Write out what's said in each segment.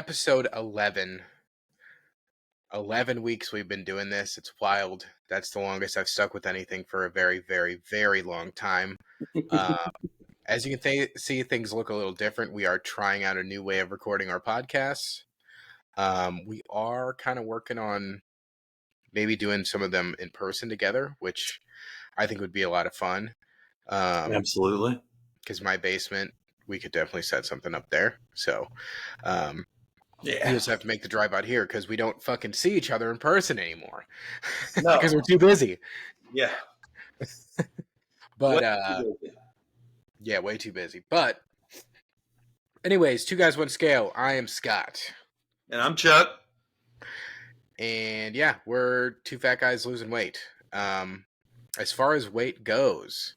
episode 11. 11 weeks we've been doing this. It's wild. That's the longest I've stuck with anything for a very, very, very long time. Uh, as you can see, things look a little different. We are trying out a new way of recording our podcasts. We are kind of working on maybe doing some of them in person together, which I think would be a lot of fun. Absolutely. Because my basement, we could definitely set something up there. So, we just have to make the drive out here because we don't fucking see each other in person anymore. No. Because we're too busy. Yeah. But, yeah, way too busy. But, anyways, 2 Guys 1 Scale. I am Scott. And I'm Chuck. And yeah, we're 2 fat guys losing weight. As far as weight goes,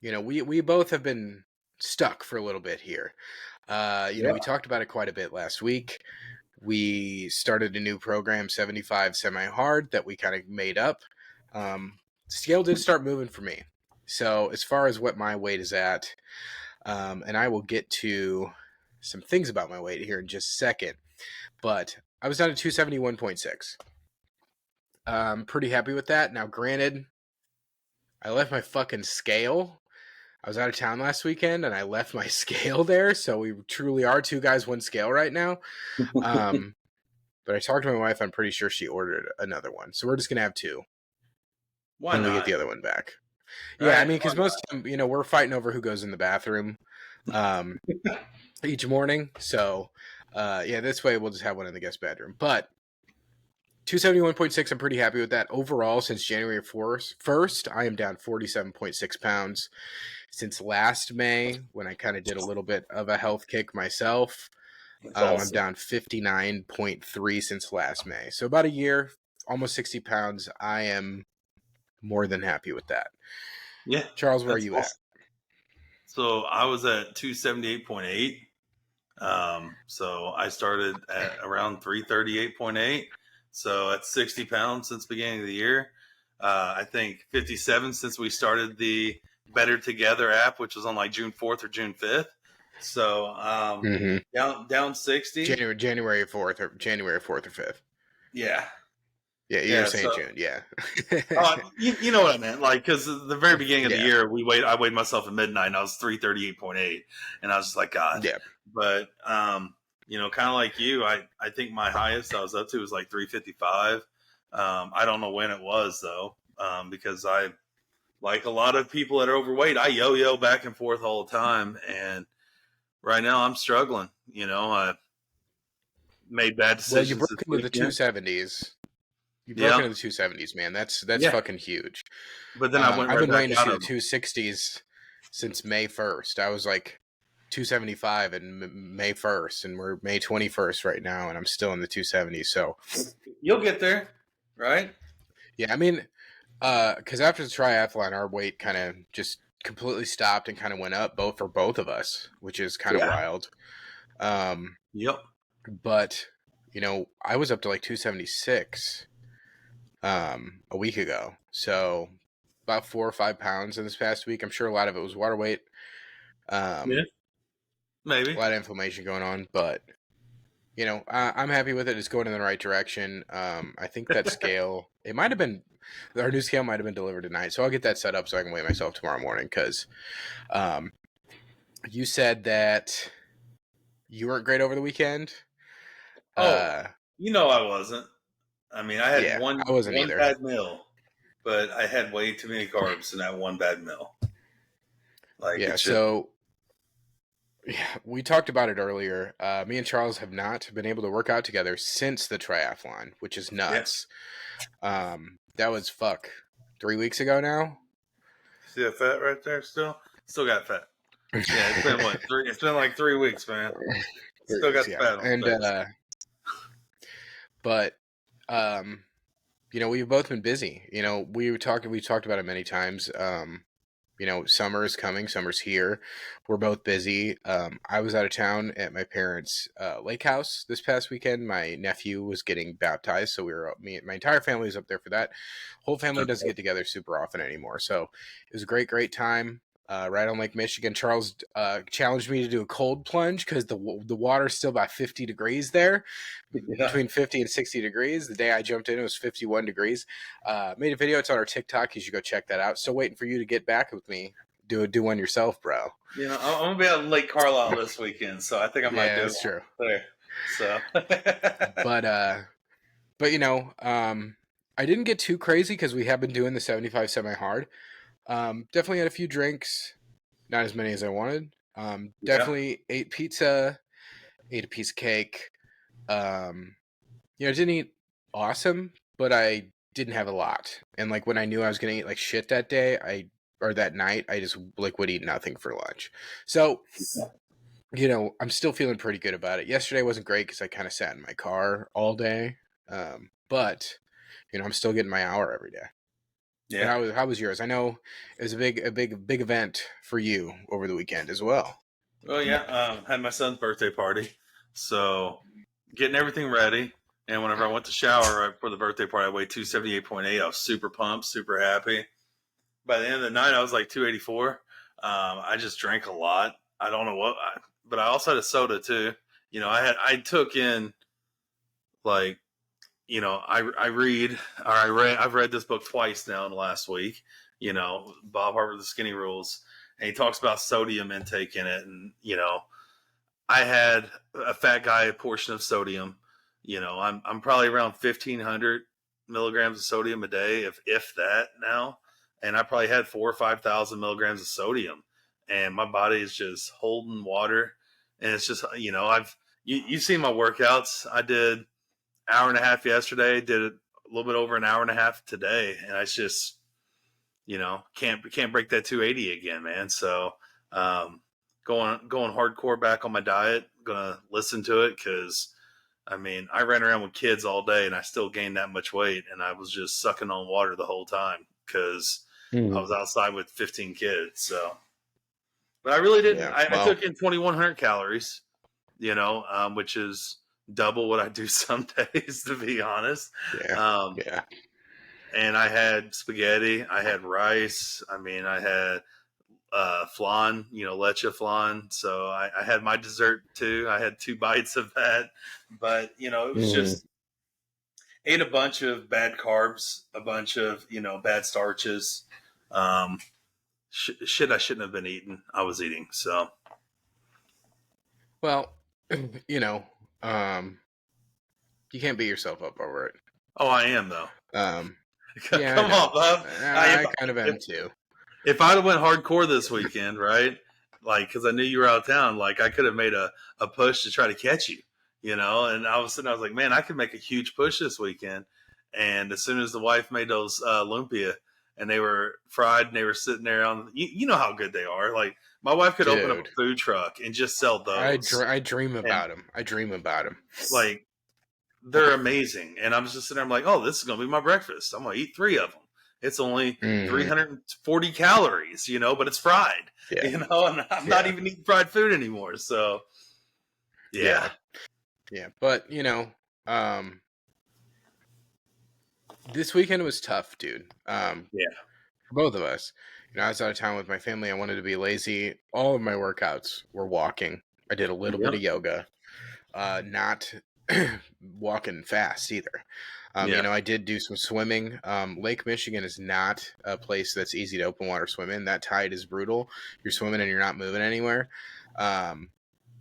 we both have been stuck for a little bit here. We talked about it quite a bit last week. We started a new program, 75 Semi-Hard, that we kind of made up. Scale did start moving for me. So as far as what my weight is at, and I will get to some things about my weight here in just a second, but I was down to 271.6. I'm pretty happy with that. Now, granted, I left my fucking scale. I was out of town last weekend, and I left my scale there, so we truly are 2 guys, 1 scale right now. But I talked to my wife. I'm pretty sure she ordered another one, so we're just gonna have 2. Why not? We get the other one back. Right. Yeah, I mean, because most of them, we're fighting over who goes in the bathroom each morning. So, this way we'll just have one in the guest bedroom. But 271.6, I'm pretty happy with that. Overall, since January 1st, I am down 47.6 pounds. Since last May, when I kind of did a little bit of a health kick myself, Awesome. I'm down 59.3 since last May. So about a year, almost 60 pounds. I am more than happy with that. Yeah. Charles, where are you at? So I was at 278.8. So I started at around 338.8. So that's 60 pounds since the beginning of the year. I think 57 since we started the Better Together app, which was on like June 4th or June 5th. So down 60. January 4th or 5th. Yeah. Yeah, you're saying June, yeah. You know what I meant, like, because the very beginning of the year, I weighed myself at midnight, and I was 338.8, and I was just like, God. Yeah. But kind of like you, I think my highest I was up to was like 355. I don't know when it was though, because I, like a lot of people that are overweight, I yo-yo back and forth all the time, and right now I'm struggling. I made bad decisions. Well, you broke into the 270s. You broke into the 270s, man. That's fucking huge. But then I've been waiting to see the 260s since May 1st. I was like 275 in May 1st, and we're May 21st right now, and I'm still in the 270s. So you'll get there, right? Yeah, I mean, because after the triathlon, our weight kind of just completely stopped and kind of went up, both for both of us, which is kind of wild. Yep. But I was up to like 276 a week ago, so about 4 or 5 pounds in this past week. I'm sure a lot of it was water weight. Maybe a lot of inflammation going on, but I'm happy with it. It's going in the right direction. I think that scale, it might have been, our new scale might have been delivered tonight, so I'll get that set up so I can weigh myself tomorrow morning. Because you said that you weren't great over the weekend. I wasn't. I mean, I had one bad meal, but I had way too many carbs in that one bad meal. We talked about it earlier. Me and Charles have not been able to work out together since the triathlon, which is nuts. Yeah. That was 3 weeks ago now. See that fat right there? Still got fat. Yeah, it's been what? It's been like 3 weeks, man. Still got the fat on the face. But we've both been busy. We talked about it many times. Summer is coming. Summer's here. We're both busy. I was out of town at my parents' lake house this past weekend. My nephew was getting baptized, so my entire family was up there for that. Whole family doesn't get together super often anymore, so it was a great time. right on Lake Michigan. Charles challenged me to do a cold plunge because the water's still about 50 degrees there, Yeah. between 50 and 60 degrees. The day I jumped in, it was 51 degrees. Made a video. It's on our TikTok. You should go check that out. Still waiting for you to get back with me. Do one yourself, bro. I'm gonna be out in Lake Carlisle this weekend, so I think I might Yeah, do that's true. it there. So, But I didn't get too crazy because we have been doing the 75 semi hard. Definitely had a few drinks, not as many as I wanted. yeah, Definitely ate pizza, ate a piece of cake. Didn't eat awesome, but I didn't have a lot. And like when I knew I was gonna eat like shit that day, or that night, I just like would eat nothing for lunch. So I'm still feeling pretty good about it. Yesterday wasn't great because I kind of sat in my car all day. But I'm still getting my hour every day. But yeah. how was yours? I know it was a big event for you over the weekend as well. Well, yeah. Had my son's birthday party, so getting everything ready. And whenever I went to shower right before the birthday party, I weighed 278.8. I was super pumped, super happy. By the end of the night, I was like 284. I just drank a lot. I don't know but I also had a soda too. I took in like, I've read this book twice now in the last week. Bob Harper, The Skinny Rules, and he talks about sodium intake in it. And I had a fat guy a portion of sodium. I'm probably around 1,500 milligrams of sodium a day, if that now, and I probably had 4 or 5,000 milligrams of sodium, and my body is just holding water, and it's just you've seen my workouts. I did hour and a half yesterday, did a little bit over an hour and a half today, and I just can't break that 280 again, man. So going hardcore back on my diet, gonna listen to it because I ran around with kids all day and I still gained that much weight, and I was just sucking on water the whole time because I was outside with 15 kids. So, but I really didn't. Yeah. I Well. took in 2,100 calories, which is double what I do some days, to be honest. Yeah. Um, Yeah. and I had spaghetti, I had rice. I had flan, leche flan. So I had my dessert too. I had 2 bites of that, but it was just ate a bunch of bad carbs, a bunch of bad starches, shit I shouldn't have been eating. I was eating. So Well, you know, um, you can't beat yourself up over it. I am though. Um, yeah, I Come know. on, Bob. I kind of am too. If I'd have went hardcore this weekend, right? Like, because I knew you were out of town, like I could have made a push to try to catch you, And I was like, man, I could make a huge push this weekend. And as soon as the wife made those lumpia and they were fried and they were sitting there you know how good they are. Like my wife could open up a Dude, food truck and just sell those. I dream And about them. I dream about them. like they're amazing. And I'm just sitting there, I'm like, oh, this is gonna be my breakfast. I'm gonna eat 3 of them. It's only 340 calories, but it's fried, Yeah. and I'm not even eating fried food anymore. So, yeah. But this weekend was tough, dude. For both of us. I was out of town with my family. I wanted to be lazy. All of my workouts were walking. I did a little bit of yoga. Not walking fast either. I did do some swimming. Lake Michigan is not a place that's easy to open water swim in. That tide is brutal. You're swimming and you're not moving anywhere.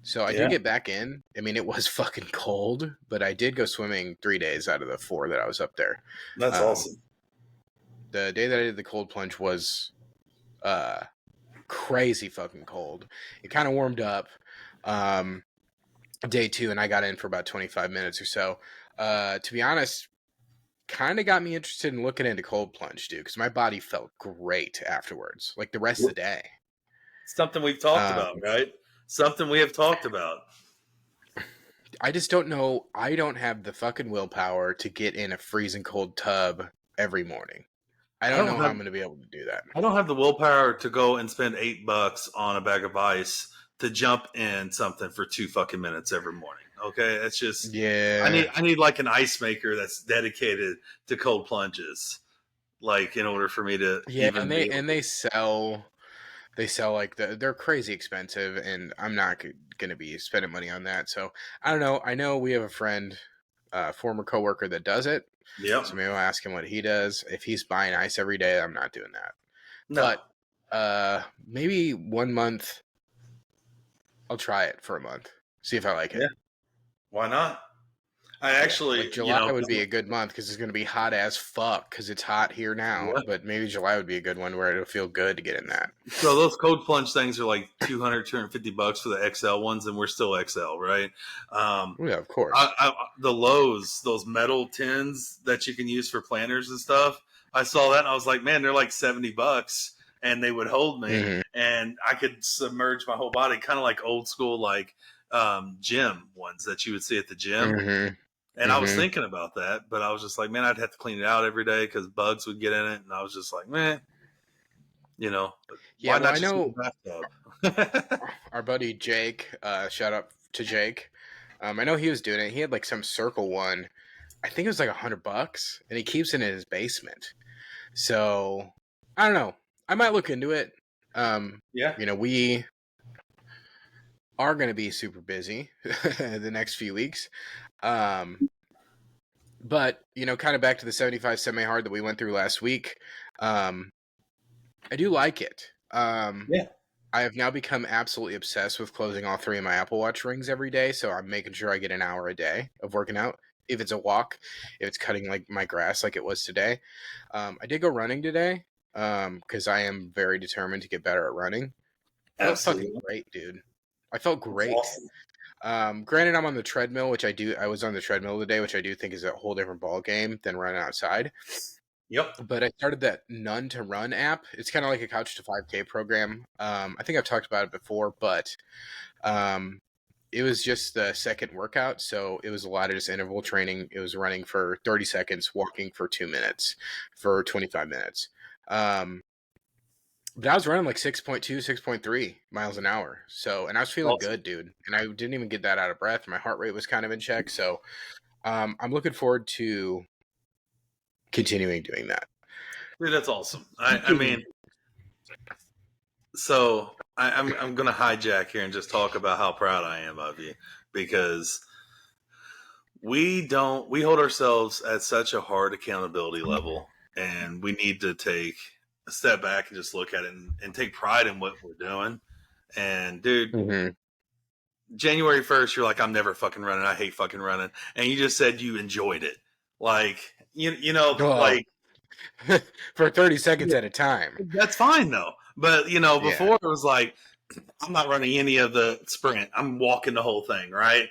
So I did get back in. It was fucking cold, but I did go swimming 3 days out of the 4 that I was up there. That's awesome. The day that I did the cold plunge was crazy fucking cold. It kind of warmed up. Day 2, and I got in for about 25 minutes or so. To be honest, kind of got me interested in looking into cold plunge, dude, because my body felt great afterwards, like the rest of the day. Something we've talked about, right? Something we have talked about. I just don't know. I don't have the fucking willpower to get in a freezing cold tub every morning. I don't know how I'm going to be able to do that. I don't have the willpower to go and spend $8 on a bag of ice to jump in something for 2 fucking minutes every morning. Okay, it's just I need like an ice maker that's dedicated to cold plunges, like in order for me to they they sell like they're crazy expensive, and I'm not going to be spending money on that. So I don't know. I know we have a friend, former coworker that does it. Yep. So maybe I'll ask him what he does. If he's buying ice every day, I'm not doing that. No. But maybe 1 month. I'll try it for a month. See if I like Yeah. it. Why not? I Yeah, actually, like July would be a good month because it's going to be hot as fuck because it's hot here now. yeah. But maybe July would be a good one where it'll feel good to get in that. So those cold plunge things are like 250 bucks for the XL ones, and we're still XL, right? Yeah, of course. The Lowe's, those metal tins that you can use for planters and stuff. I saw that and I was like, man, they're like 70 bucks, and they would hold me, Mm-hmm. and I could submerge my whole body, kind of like old school, like gym ones that you would see at the gym. Mm-hmm. And I was Mm-hmm. thinking about that, but I was just like, man, I'd have to clean it out every day because bugs would get in it, and I was just like, man, Yeah, why well, not I just get know a bathtub? our buddy Jake. Shout out to Jake. I know he was doing it. He had like some circle one. I think it was like $100, and he keeps it in his basement. So I don't know. I might look into it. Yeah. We are going to be super busy the next few weeks. But kind of back to the 75 semi-hard that we went through last week. I do like it. Yeah. I have now become absolutely obsessed with closing all 3 of my Apple Watch rings every day. So I'm making sure I get an hour a day of working out. If it's a walk, if it's cutting like my grass like it was today. I did go running today because I am very determined to get better at running. Felt fucking Absolutely. great, dude. I felt That's great. awesome. Granted, I'm on the treadmill, which I do. I was on the treadmill today, which I do think is a whole different ball game than running outside. Yep. But I started that None to Run app. It's kind of like a Couch to 5K program. I think I've talked about it before, but it was just the second workout, so it was a lot of just interval training. It was running for 30 seconds, walking for 2 minutes, for 25 minutes. But I was running like 6.2, 6.3 miles an hour. So, and I was feeling Awesome. good, dude. And I didn't even get that out of breath. My heart rate was kind of in check. So, I'm looking forward to continuing doing that. Dude, that's awesome. I mean, so I'm going to hijack here and just talk about how proud I am of you, because we hold ourselves at such a hard accountability level, and we need to take a step back and just look at it and take pride in what we're doing. And dude, Mm-hmm. January 1st, you're like, I'm never fucking running. I hate fucking running. And you just said you enjoyed it. Like, Oh, like, for 30 seconds yeah, at a time. that's fine though. But, Yeah. before it was like, I'm not running any of the sprint. I'm walking the whole thing, right?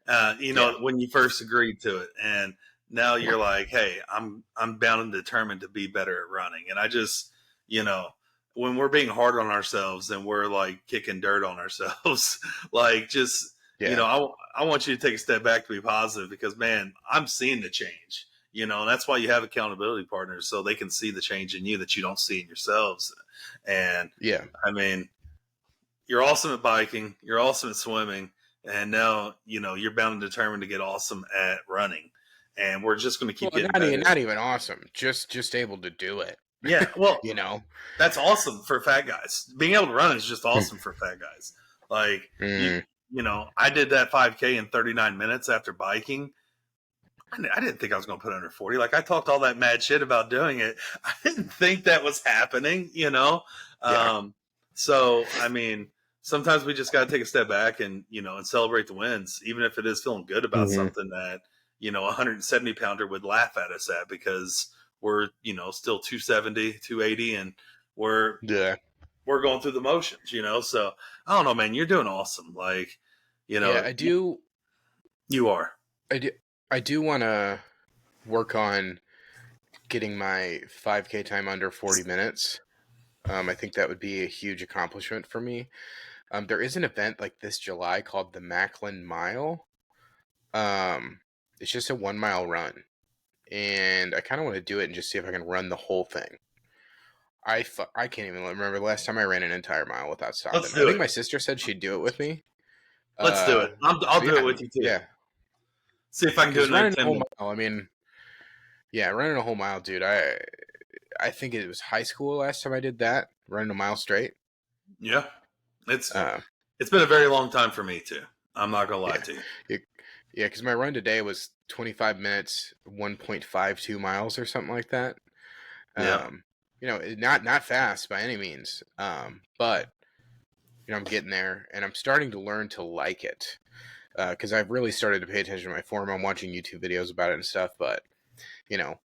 Yeah. When you first agreed to it, and now you're like, hey, I'm bound and determined to be better at running. And I just, when we're being hard on ourselves and we're like kicking dirt on ourselves, like just, Yeah. I want you to take a step back to be positive, because man, I'm seeing the change. And that's why you have accountability partners, so they can see the change in you that you don't see in yourselves. And Yeah. I mean, you're awesome at biking, you're awesome at swimming, and now you're bound and determined to get awesome at running. And we're just going to keep Well, getting not better. even awesome. Just able to do it. Yeah, well, you know. that's awesome for fat guys. Being able to run is just awesome for fat guys. Like Mm. I did that 5K in 39 minutes after biking. I didn't think I was going to put under 40. Like, I talked all that mad shit about doing it. I didn't think that was happening. Yeah. So, I mean, sometimes we just got to take a step back and celebrate the wins, even if it is feeling good about Mm-hmm. something that, a 170 pounder would laugh at us at, because we're, still 270, 280, and we're, Yeah. we're going through the motions. So I don't know, man, you're doing awesome. Like, Yeah. I do. you are. I do. I do want to work on getting my 5K time under 40 minutes. I think that would be a huge accomplishment for me. There is an event like this July called the Macklin Mile. It's just a 1 mile run, and I kind of want to do it and just see if I can run the whole thing. I can't even remember the last time I ran an entire mile without Let's stopping. I do think it. my sister said she'd do it with me. Let's do it. I'll So do it yeah, with you too. yeah, See if I can do it because in under running a 10 whole minutes. mile. I mean, yeah, running a whole mile, dude. I think it was high school last time I did that, running a mile straight. Yeah, it's Um, it's been a very long time for me too. I'm not gonna lie yeah, to you. it, yeah, because my run today was 25 minutes, 1.52 miles or something like that. Yeah, Um, not fast by any means, but I'm getting there, and I'm starting to learn to like it because I've really started to pay attention to my form. I'm watching YouTube videos about it and stuff, but you know,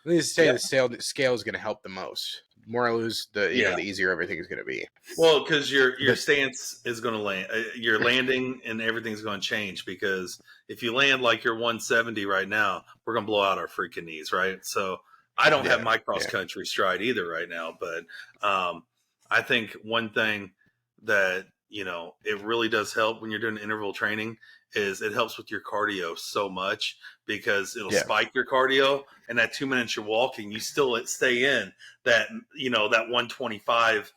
let me just say yeah, the scale is going to help the most. The more I lose, yeah. the easier everything is going to be. Well, because your But stance is going to land, your landing and everything's going to change. Because if you land like you're 170 right now, we're going to blow out our freaking knees, right? So I don't have yeah, my cross yeah, country stride either right now, but I think one thing that it really does help when you're doing interval training is it helps with your cardio so much because it'll yeah, spike your cardio, and that 2 minutes you're walking, you still stay in that that 125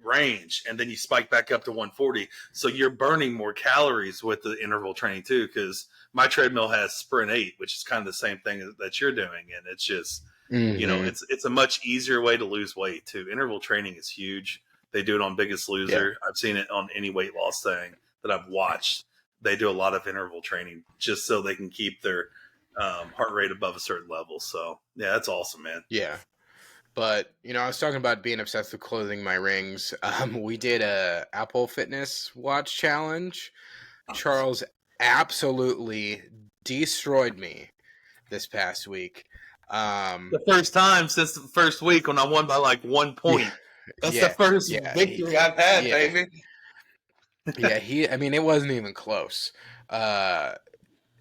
range, and then you spike back up to 140, so you're burning more calories with the interval training too, because my treadmill has sprint 8, which is kind of the same thing that you're doing, and it's just hmm, it's a much easier way to lose weight too. Interval training is huge. They do it on Biggest yeah, Loser. I've seen it on any weight loss thing that I've watched. They do a lot of interval training just so they can keep their heart rate above a certain level. So yeah, that's awesome, man. yeah. But I was talking about being obsessed with clothing my rings. We did a Apple Fitness Watch challenge. Charles absolutely destroyed me this past week. Um, The first time since the first week when I won by like 1 point. yeah, That's the yeah, first yeah, victory I've had, yeah, baby. yeah. I mean, it wasn't even close.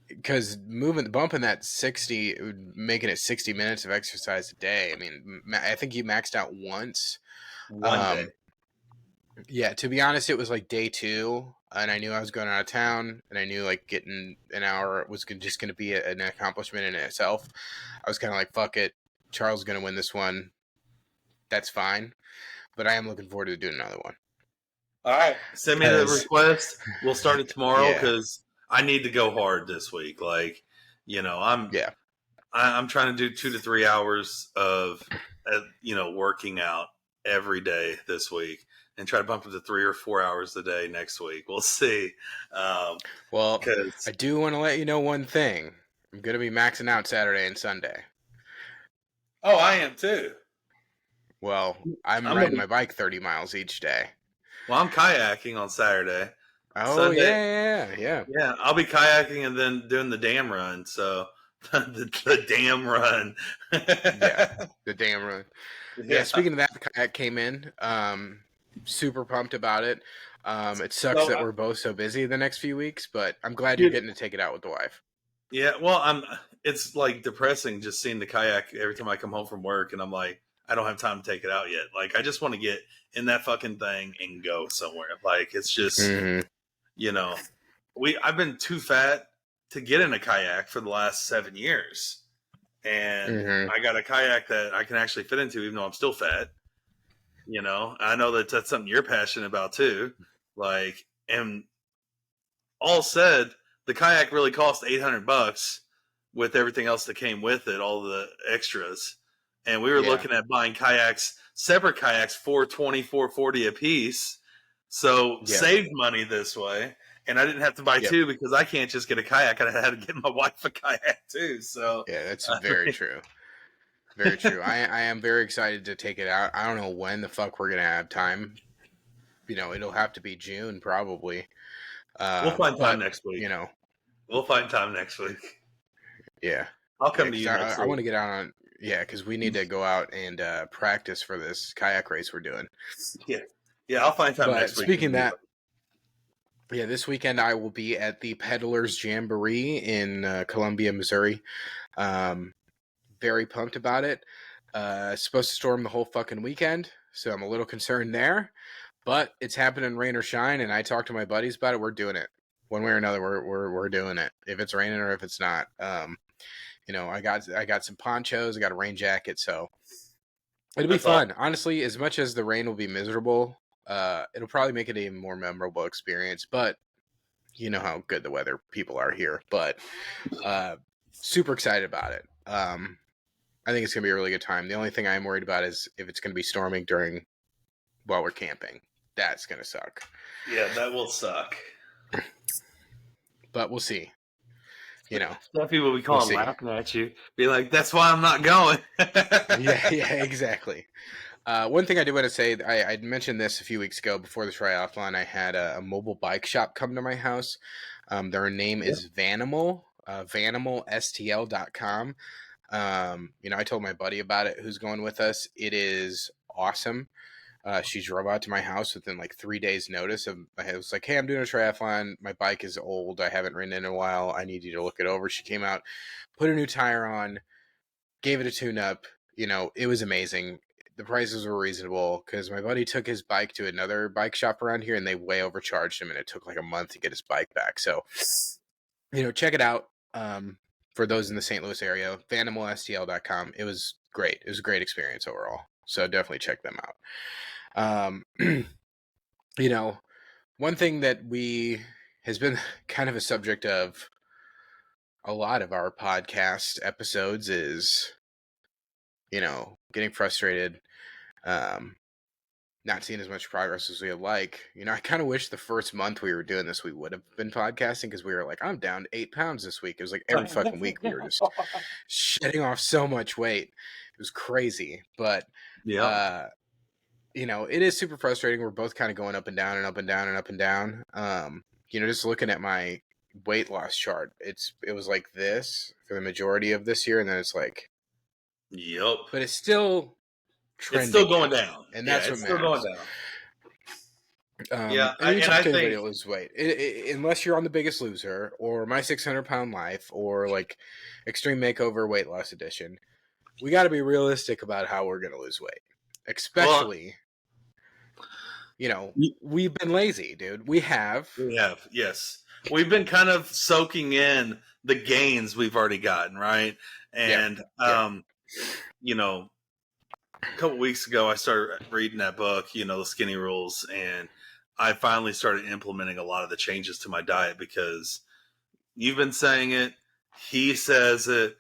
Because bumping that 60, making it 60 minutes of exercise a day. I mean, I think you maxed out once. One day. Um, yeah, to be honest, it was like day two, and I knew I was going out of town, and I knew like getting an hour was just going to be an accomplishment in itself. I was kind of like, fuck it, Charles is going to win this one. That's fine, but I am looking forward to doing another one. All right. Send me the Cause request. We'll start it tomorrow yeah, because I need to go hard this week. Like, I'm yeah, I'm trying to do 2 to 3 hours of working out every day this week, and try to bump it to 3 or 4 hours a day next week. We'll see. well, I Because do want to let you know one thing. I'm going to be maxing out Saturday and Sunday. oh, I am too. Well, I'm I'm gonna riding be my bike 30 miles each day. well. I'm kayaking on Saturday. Oh Sunday, yeah, yeah, yeah, yeah, I'll be kayaking and then doing the dam run. So the dam run. yeah. The damn run. Yeah, Yeah. speaking of that, the kayak came in. Super pumped about it. It sucks So, that we're both so busy the next few weeks, but I'm glad you're dude, getting to take it out with the wife. yeah. Well, it's like depressing just seeing the kayak every time I come home from work, and I'm like, I don't have time to take it out yet. Like, I just want to get in that fucking thing and go somewhere. Like, it's just Mm-hmm. you know, I've been too fat to get in a kayak for the last 7 years, and Mm-hmm. I got a kayak that I can actually fit into, even though I'm still fat. I know that that's something you're passionate about too. Like, and all said, the kayak really cost $800 with everything else that came with it, all the extras. And we were Yeah. looking at buying kayaks, separate kayaks, 420, 440 a piece. So Yep. saved money this way. And I didn't have to buy Yep. two because I can't just get a kayak. I had to get my wife a kayak too. So, Yeah, that's very true. Very true. I am very excited to take it out. I don't know when the fuck we're gonna have time. It'll have to be June probably. we'll find time But next week. you know, We'll find time next week. yeah, I'll yeah, come to because you I, next I want week. to get out on. Yeah, because we need to go out and practice for this kayak race we're doing. Yeah. Yeah, I'll find time But next week. speaking of that, yeah, this weekend I will be at the Peddlers Jamboree in Columbia, Missouri. Um, very pumped about it. It's supposed to storm the whole fucking weekend, so I'm a little concerned there. But it's happening rain or shine, and I talked to my buddies about it. We're doing it one way or another. We're doing it if it's raining or if it's not. I got some ponchos. I got a rain jacket, so it'll be That's all. fun. Honestly, as much as the rain will be miserable, it'll probably make it a more memorable experience. But you know how good the weather people are here. But uh, super excited about it. I think it's gonna be a really good time. The only thing I'm worried about is if it's gonna be storming while we're camping. That's gonna suck. Yeah, that will suck. But we'll see. You know, Some people will be we'll calling see. laughing at you, be like, "That's why I'm not going." Yeah, exactly. One thing I did want to say, I mentioned this a few weeks ago before the triathlon. I had a mobile bike shop come to my house. Their name is Vanimal, VanimalSTL.com. I told my buddy about it who's going with us. It is awesome. She drove out to my house within like 3 days' notice. I was like, "Hey, I'm doing a triathlon. My bike is old. I haven't ridden in a while. I need you to look it over." She came out, put a new tire on, gave it a tune-up. It was amazing. The prices were reasonable because my buddy took his bike to another bike shop around here and they way overcharged him, and it took like a month to get his bike back. So, check it out. For those in the St. Louis area, VanimalSTL.com. It was great. It was a great experience overall. So definitely check them out. One thing that has been kind of a subject of a lot of our podcast episodes is, getting frustrated, not seeing as much progress as we would like. I kind of wish the first month we were doing this, we would have been podcasting because we were like, I'm down 8 pounds this week. It was like every fucking week we were just shedding off so much weight. It was crazy. But, Yeah. it is super frustrating. We're both kind of going up and down and up and down and up and down. Just looking at my weight loss chart, it was like this for the majority of this year, and then it's like, Yep. but it's still trending. It's still going down, and that's what it's matters. Still going down. And you talk to anybody that loses weight, unless you're on The Biggest Loser or My 600-Pound Life or like Extreme Makeover Weight Loss Edition, we got to be realistic about how we're going to lose weight. Especially, we've been lazy, dude. We have, yes. We've been kind of soaking in the gains we've already gotten, right? And, a couple weeks ago, I started reading that book, The Skinny Rules, and I finally started implementing a lot of the changes to my diet because you've been saying it, he says it,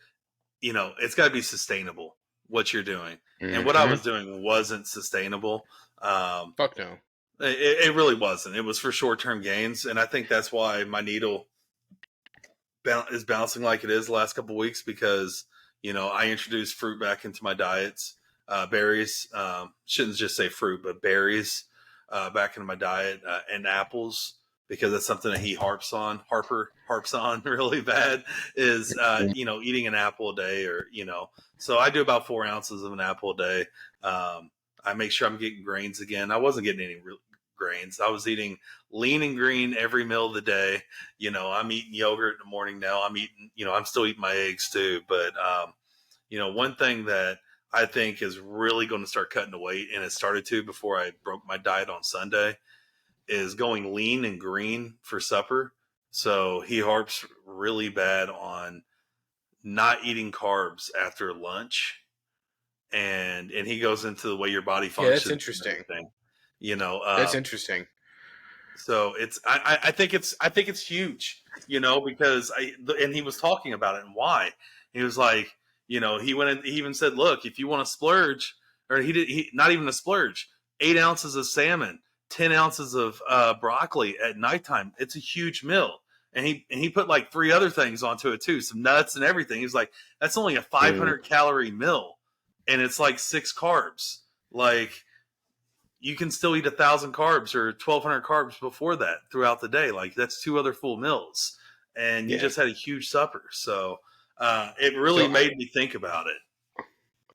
it's got to be sustainable, what you're doing. Mm-hmm. And what I was doing wasn't sustainable. Fuck no. It really wasn't. It was for short-term gains, and I think that's why my needle is bouncing like it is the last couple of weeks because, I introduced fruit back into my diets. Berries, shouldn't just say fruit, but berries back into my diet, and apples, because that's something that Harper harps on really bad is, eating an apple a day so I do about 4 ounces of an apple a day. I make sure I'm getting grains again. I wasn't getting any real grains. I was eating lean and green every meal of the day. I'm eating yogurt in the morning now. I'm still eating my eggs too. But, one thing that I think is really going to start cutting the weight, and it started to before I broke my diet on Sunday, is going lean and green for supper. So he harps really bad on not eating carbs after lunch. And he goes into the way your body functions. Yeah, that's interesting. That's interesting. So I think it's huge, because and he was talking about it and why. He was like, he even said, look, if you want to splurge, or he not even a splurge, 8 ounces of salmon, 10 ounces of broccoli at nighttime. It's a huge meal. And he put like 3 other things onto it too, some nuts and everything. He's like, that's only a 500 calorie meal. And it's like 6 carbs. Like, you can still eat 1,000 carbs or 1,200 carbs before that throughout the day. Like, that's 2 other full meals, and you just had a huge supper. So it really made me think about it.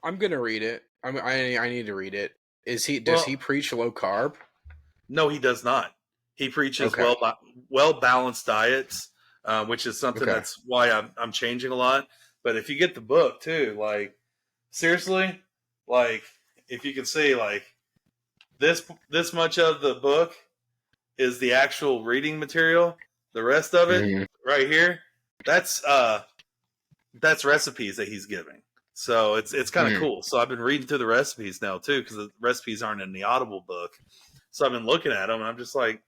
I'm gonna read it. I need to read it. Does he preach low carb? No, he does not. He preaches well balanced diets, which is something that's why I'm changing a lot. But if you get the book too, like, seriously, like, if you can see, like, this much of the book is the actual reading material. The rest of it right here, that's recipes that he's giving. So it's kind of cool. So I've been reading through the recipes now too, because the recipes aren't in the Audible book. So I've been looking at them, and I'm just like,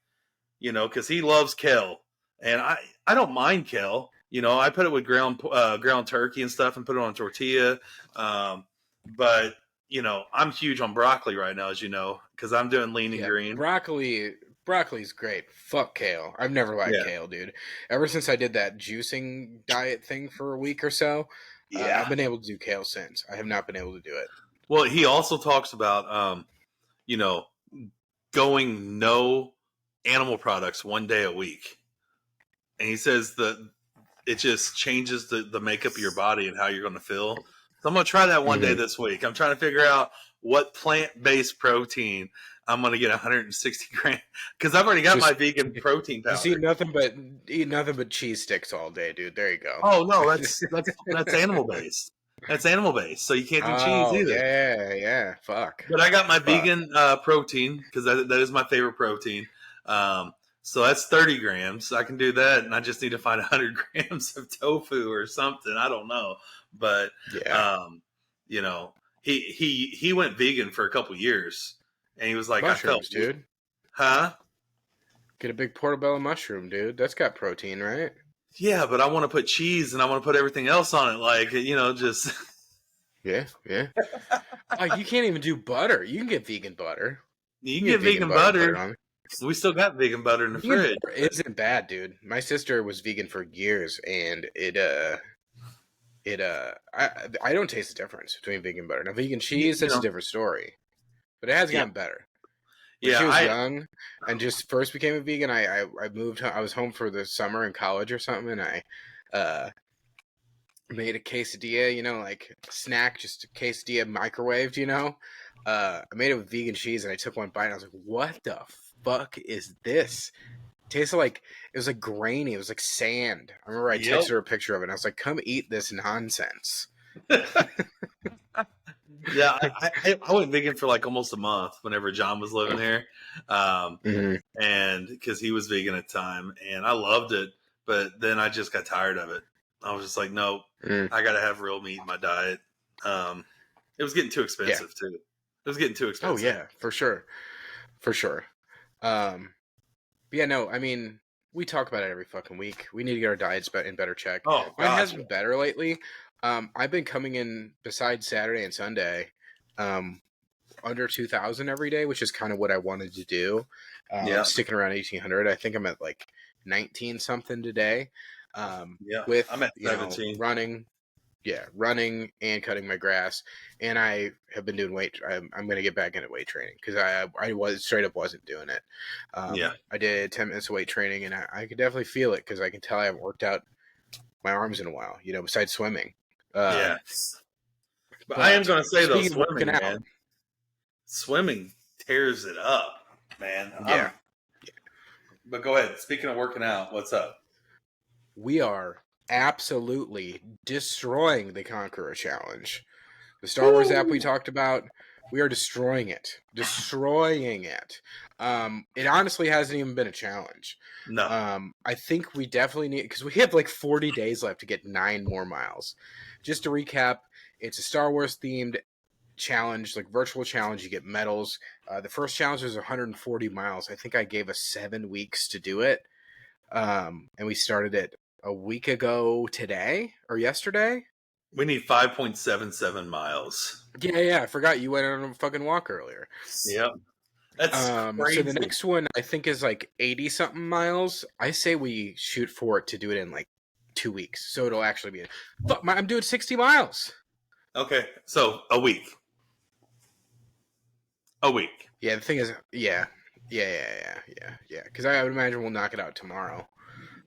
because he loves kale, and I don't mind kale. I put it with ground turkey and stuff, and put it on tortilla. But I'm huge on broccoli right now, as you know, because I'm doing lean and Yeah, green. broccoli's great. Fuck kale. I've never liked Yeah, kale, dude. Ever since I did that juicing diet thing for a week or so, yeah. I've been able to do kale since. I have not been able to do it. Well, he also talks about, you know, going no animal products 1 day a week, and he says that it just changes the makeup of your body and how you're going to feel. So I'm going to try that 1 day Hmm. this week. I'm trying to figure out what plant-based protein I'm going to get 160 grams because I've already got my Just vegan protein just powder. eat nothing but cheese sticks all day, dude. There you go. Oh no, that's animal based. That's animal based, so you can't do cheese Oh either. yeah, yeah. Fuck, But I got my fuck. vegan protein because that is my favorite protein. Um, so that's 30 grams. I can do that, and I just need to find 100 grams of tofu or something. I don't know, but Yeah, um, you know, he went vegan for a couple years, and he was like, I felt, mushrooms, dude. huh? Get a big portobello mushroom, dude. That's got protein, right? Yeah, but I want to put cheese and I want to put everything else on it, like just Yeah, yeah. Oh, you can't even do butter. You can get vegan butter. you You can can get get vegan vegan butter and put it butter. on. We still got vegan butter in the Vegan fridge. butter isn't bad, dude. My sister was vegan for years, and I don't taste the difference between vegan butter. Now, vegan You, cheese, you that's a know, different story, but it has yeah, gotten better. When yeah. she was I young and just first became a vegan, I moved. I was home for the summer in college or something, and I uh, made a quesadilla. Like a snack, just a quesadilla microwaved. I made it with vegan cheese, and I took one bite, and I was like, "What the fuck is this?" Tasted like it was like grainy. It was like sand. I remember I Yep. texted her a picture of it. And I was like, "Come eat this nonsense." Yeah, I went vegan for like almost a month whenever John was living here, um, Hmm. and because he was vegan at the time, and I loved it, but then I just got tired of it. I was just like, no, Mm. I got to have real meat in my diet. It was getting too Yeah. expensive too. It was getting too Oh expensive. yeah, for sure, for sure. Um, but yeah, no, I mean, we talk about it every fucking week. We need to get our diets in better check. Oh Mine has gosh, been better lately. I've been coming in besides Saturday and Sunday, um, under 2,000 every day, which is kind of what I wanted to do. yeah, Sticking around 1,800. I think I'm at like 19 something today. yeah. I'm With at 17. running and cutting my grass, and I have been doing weight. I'm going to get back into weight training because I was straight up wasn't doing it. Yeah, I did 10 minutes of weight training, and I could definitely feel it because I can tell I haven't worked out my arms in a while. Besides swimming. yeah. But I am But going to say though, speaking of working swimming, out, man, swimming tears it up, man. yeah, But go ahead. Speaking of working out, what's up? we are absolutely destroying the Conqueror Challenge. The Star Wars app we Woo! talked about, we are destroying it. Destroying it. It honestly hasn't even been a challenge. No. I think we definitely need, because we have like 40 days left to get 9 more miles. Just to recap, it's a Star Wars themed challenge, like virtual challenge. You get medals. The first challenge was 140 miles. I think I gave us 7 weeks to do it. And we started it a week ago today or yesterday. We need 5.77 miles. Yeah, yeah. I forgot you went on a fucking walk earlier. Yep. That's So the crazy. next one I think is like 80 something miles. I say we shoot for it to do it in like 2 weeks. So it'll actually be fuck I'm doing 60 miles. Okay. So a week. A week. Yeah, the thing is yeah. Because I would imagine we'll knock it out tomorrow.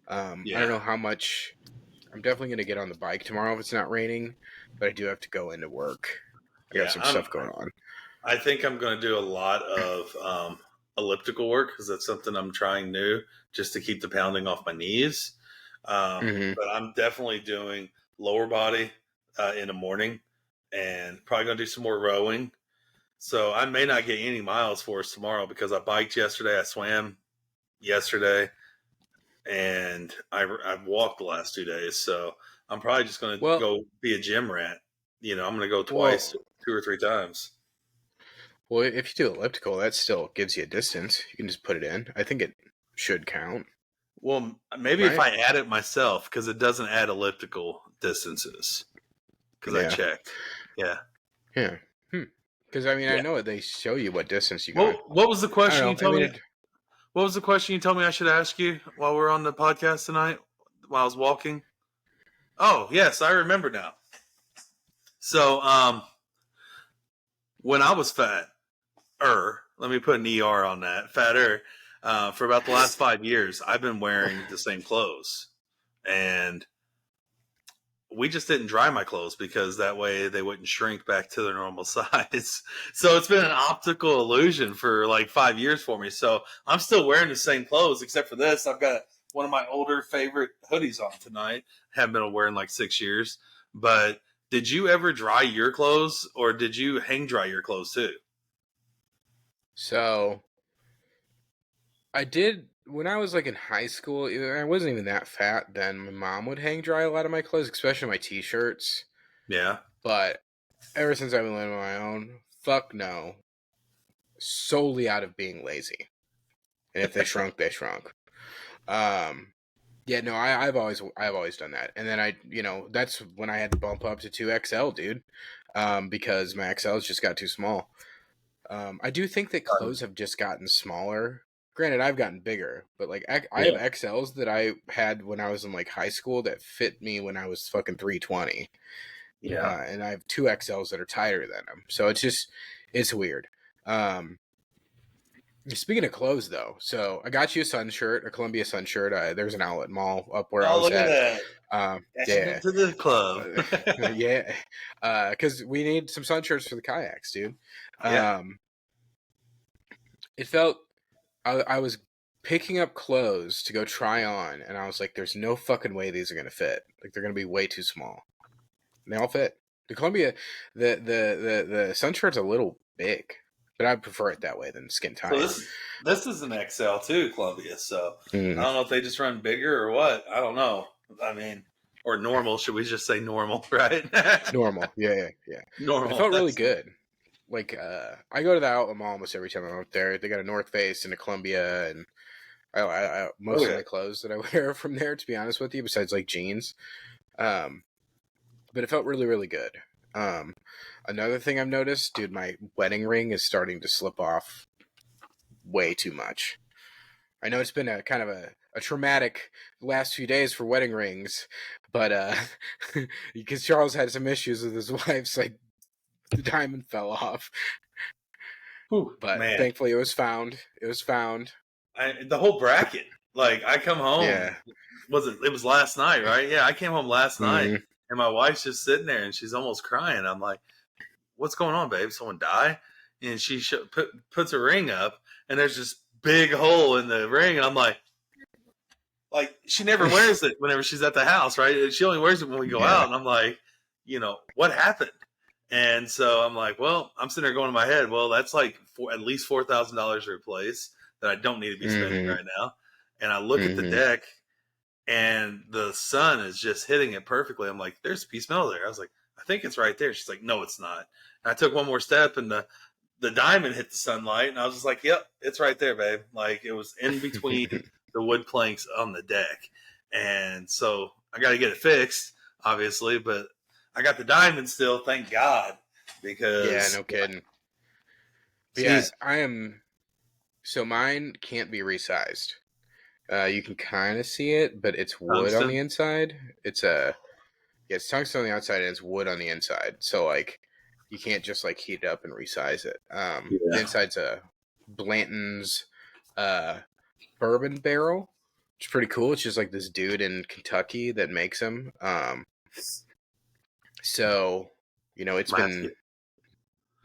I don't Yeah. know how much. I'm definitely gonna get on the bike tomorrow if it's not raining, but I do have to go into work. I got Yeah. some stuff going on. I think I'm going to do a lot of elliptical work because that's something I'm trying new just to keep the pounding off my knees. Hmm. But I'm definitely doing lower body in the morning and probably going to do some more rowing. So I may not get any miles for us tomorrow because I biked yesterday, I swam yesterday, and I've walked the last 2 days. So I'm probably just going to Well, go be a gym rat. I'm going to go well, twice, 2 or 3 times. well. If you do elliptical, that still gives you a distance. You can just put it in. I think it should count, Well, maybe if right? I add it myself because it doesn't add elliptical distances because I Yeah, checked. Yeah. yeah. Hmm. Because I mean, I Yeah. know they show you what distance you going. What was the I question you don't know. I told mean, me? What was the question you told me I should ask you while we're on the podcast tonight? While I was walking. Oh yes, I remember now. So when I was fat, let me put an ER on that, fatter, for about the last 5 years, I've been wearing the same clothes. And we just didn't dry my clothes because that way they wouldn't shrink back to their normal size. So it's been an optical illusion for like 5 years for me. So I'm still wearing the same clothes except for this. I've got one of my older favorite hoodies on tonight. Haven't been wearing like 6 years. But did you ever dry your clothes or did you hang dry your clothes too? so I did when I was like in high school. I wasn't even that fat then. My mom would hang dry a lot of my clothes, especially my t-shirts. Yeah. But ever since I've been living on my own, fuck no. Solely out of being lazy. And if they shrunk, they shrunk. Um, yeah, no, I've always done that. And then that's when I had to bump up to 2XL, dude. Because my XLs just got too small. I do think that clothes have just gotten smaller. Granted, I've gotten bigger, but like I have Yeah. XLs that I had when I was in like high school that fit me when I was fucking 320. Yeah. And I have 2XLs that are tighter than them. So it's weird. Um, Speaking of clothes, though, so I got you a sun shirt, a Columbia sun shirt. There's an outlet mall up where I Oh, was look at at. that. Adding Yeah, it to the club. yeah, because we need some sun shirts for the kayaks, dude. Yeah. Um, it felt I was picking up clothes to go try on, and I was like, "There's no fucking way these are gonna fit. Like they're gonna be way too small." And they all fit. The Columbia, the sun shirt's a little big, but I prefer it that way than skin So tight. this is an XL too, Columbia. So I Mm, don't know if they just run bigger or what. I don't know. I mean, or normal. Should we just say normal, right? normal, yeah. But it Normal. felt really That's good. Like I go to the outlet mall almost every time I'm up there. They got a North Face and a Columbia, and oh most of yeah. my clothes that I wear are from there. To be honest with you, besides like jeans. Um, but it felt really, really good. Um, Another thing I've noticed, dude, my wedding ring is starting to slip off way too much. I know it's been a kind of a traumatic last few days for wedding rings, but because Charles had some issues with his wife's, like the diamond fell off. Whew, But man, thankfully it was found. It was found. the whole bracket. Like I come Yeah. home. Was it? It was last night, right? Yeah, I came home last night, Mm-hmm. and my wife's just sitting there, and she's almost crying. I'm like, "What's going on, babe? Someone die?" And she puts a ring up, and there's this big hole in the ring, and I'm like she never wears it whenever she's at the house, right? She only wears it when we go Yeah. out, and I'm like, what happened? And so I'm like, well, I'm sitting there going in my head, well, that's like at least $4,000 to replace that I don't need to be spending Mm-hmm. right now. And I look at the Mm-hmm. deck, and the sun is just hitting it perfectly. I'm like, there's a piece of metal there. I was like, I think it's right there. She's like, no, it's not. And I took one more step, and the diamond hit the sunlight, and I was just like, "Yep, it's right there, babe." Like it was in between the wood planks on the deck, and so I got to get it fixed, obviously. But I got the diamond still, thank God, Yeah, because no kidding. But yeah, geez, I am. So mine can't be resized. You can kind of see it, but it's wood on the tungsten. inside. It's tungsten on the outside and it's wood on the inside. So like, you can't just like heat it up and resize it. The Yeah, inside's a Blanton's uh, bourbon barrel, which is pretty cool. It's just like this dude in Kentucky that makes them. So it's might have to been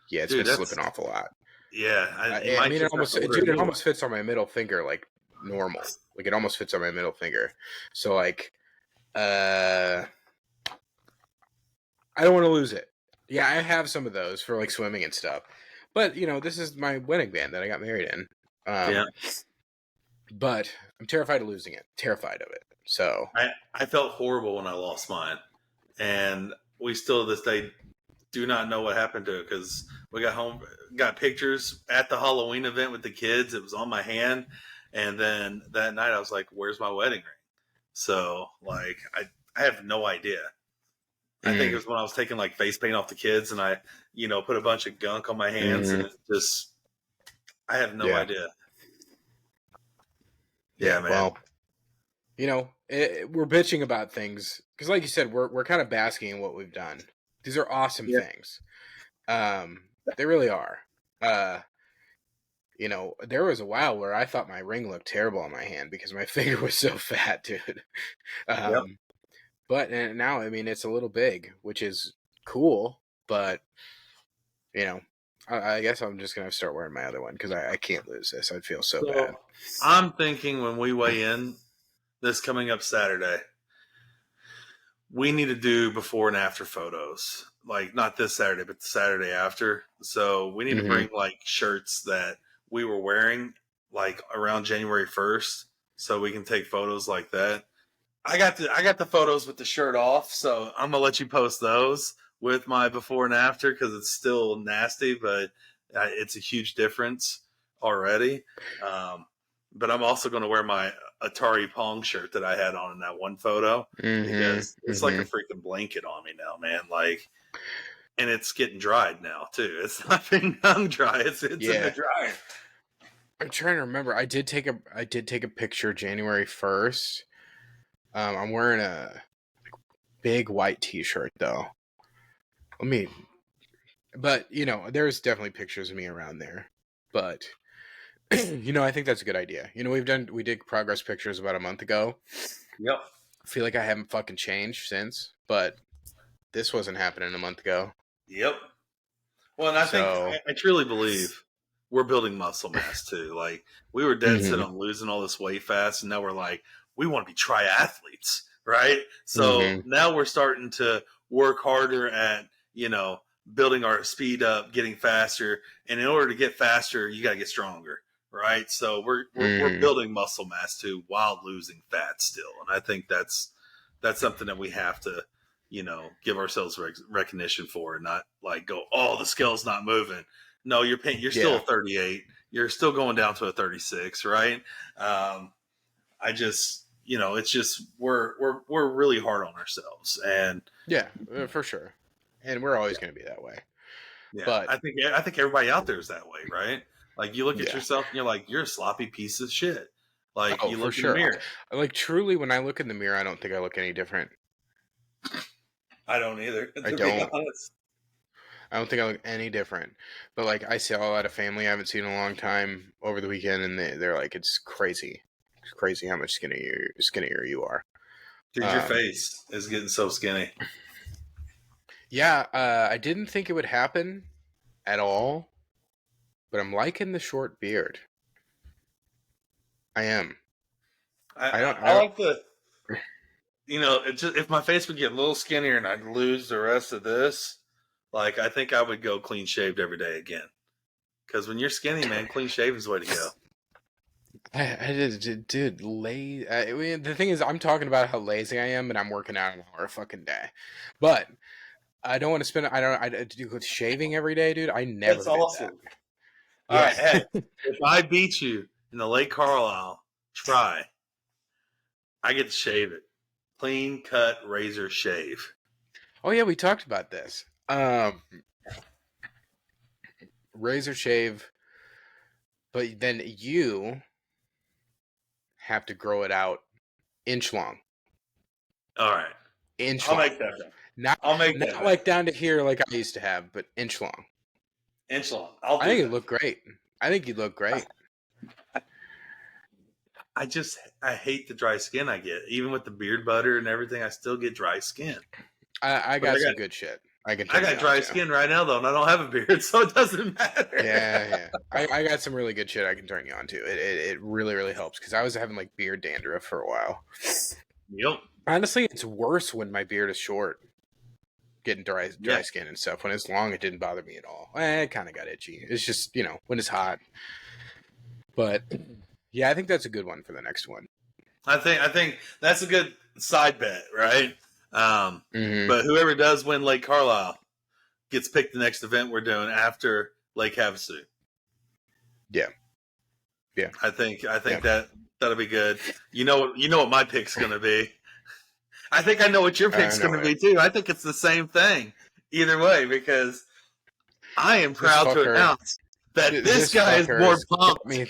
get, it's been dude. slipping That's off a lot. yeah. You I might mean, just have to order a it new one. almost fits on my middle finger like normal. Like it almost fits on my middle finger. So like, uh, I don't want to lose it. Yeah, I have some of those for like swimming and stuff. But this is my wedding band that I got married in. Yeah, But I'm terrified of losing it. Terrified of it. So I felt horrible when I lost mine, and we still to this day do not know what happened to it because we got home, got pictures at the Halloween event with the kids. It was on my hand, and then that night I was like, "Where's my wedding ring?" So like I have no idea. I think it mm, was when I was taking like face paint off the kids, and I put a bunch of gunk on my hands, and Hmm. it's just I have no Yeah. idea. Yeah, Yeah. man. Well, we're bitching about things because, like you said, we're kind of basking in what we've done. These are awesome Yeah. things. They really are. There was a while where I thought my ring looked terrible on my hand because my finger was so fat, dude. Yep. Um, but now, I mean, it's a little big, which is cool. But you know, I guess I'm just gonna start wearing my other one because I can't lose this. I'd feel so bad. So I'm thinking when we weigh in this coming up Saturday, we need to do before and after photos. Like not this Saturday, but the Saturday after. So we need to Hmm. bring like shirts that we were wearing like around January 1st so we can take photos like that. I got the photos with the shirt off, so I'm gonna let you post those with my before and after because it's still nasty, but it's a huge difference already. Um, but I'm also gonna wear my Atari Pong shirt that I had on in that one photo Hmm. because it's like a Hmm. freaking blanket on me now, man. Like, and it's getting dried now too. It's not being hung dry. It's in the Yeah, dryer. I'm trying to remember. I did take a picture January 1st. I'm wearing a big white T-shirt though. Let me. But there's definitely pictures of me around there. But I think that's a good idea. We did progress pictures about a month ago. Yep. I feel like I haven't fucking changed since, but this wasn't happening a month ago. Yep. Well, and I think So, I truly believe we're building muscle mass too. Like we were dead set hmm. on losing all this weight fast, and now we're like, we want to be triathletes, right? So Hmm. now we're starting to work harder at building our speed up, getting faster, and in order to get faster, you got to get stronger, right? So we're Hmm. building muscle mass too while losing fat still, and I think that's something that we have to give ourselves recognition for and not like go, oh, the scale's not moving. No, you're still a Yeah. 38. You're still going down to a 36, right? I just, it's just we're really hard on ourselves, and Yeah, for sure. And we're always going to be that way. yeah, But I think everybody out there is that way, right? Like you look at yeah. yourself and you're like, you're a sloppy piece of shit. Like Oh, you for look in the sure. mirror. Like truly when I look in the mirror, I don't think I look any different. I don't either, I to be don't. honest. I don't think I look any different. But like I see a lot of family I haven't seen in a long time over the weekend, and they're like, it's crazy. It's crazy how much skinnier you are. Dude, your Um, face is getting so skinny. yeah, I didn't think it would happen at all, but I'm liking the short beard. I am. I, I I, don't. I I don't. like the it just if my face would get a little skinnier and I'd lose the rest of this, like I think I would go clean shaved every day again. Because when you're skinny, man, clean shaving is the way to go. I did, dude. I mean, the thing is, I'm talking about how lazy I am, and I'm working out an hour a fucking day. But I don't want to spend. I do shaving every day, dude. I That's never did that. awesome. All Yeah. right, hey, if I beat you in the Lake Carlisle, try. I get to shave it. Clean cut razor shave. Oh yeah, we talked about this. Razor shave, but then you have to grow it out inch long, All right, inch I'll long. make that bet. Not I'll make that not bet. like down to here like I used to have, but inch long. Inch long. I'll I do think it that. looked great. I think you'd look great. I hate the dry skin I get. Even with the beard butter and everything, I still get dry skin. I But got some good shit I can I turn you got on dry to. skin right now though, and I don't have a beard, so it doesn't Yeah, matter. yeah. I got some really good shit I can turn you on to. It really, really helps because I was having like beard dandruff for a while. Yep. Honestly, it's worse when my beard is short, getting Yeah. dry skin and stuff. When it's long, it didn't bother me at all. It kind of got itchy. It's just when it's hot. But yeah, I think that's a good one for the next one. I think that's a good side bet, right? Um, Hmm. but whoever does win Lake Carlisle gets picked the next event we're doing after Lake Havasu. Yeah, yeah, I think yeah. that'll be good. You know what my pick's gonna be. I think I know what your I pick's know gonna it. be too. I think it's the same thing either way because I am This proud to fucker, announce that this this guy is fucker more has got pumped. me.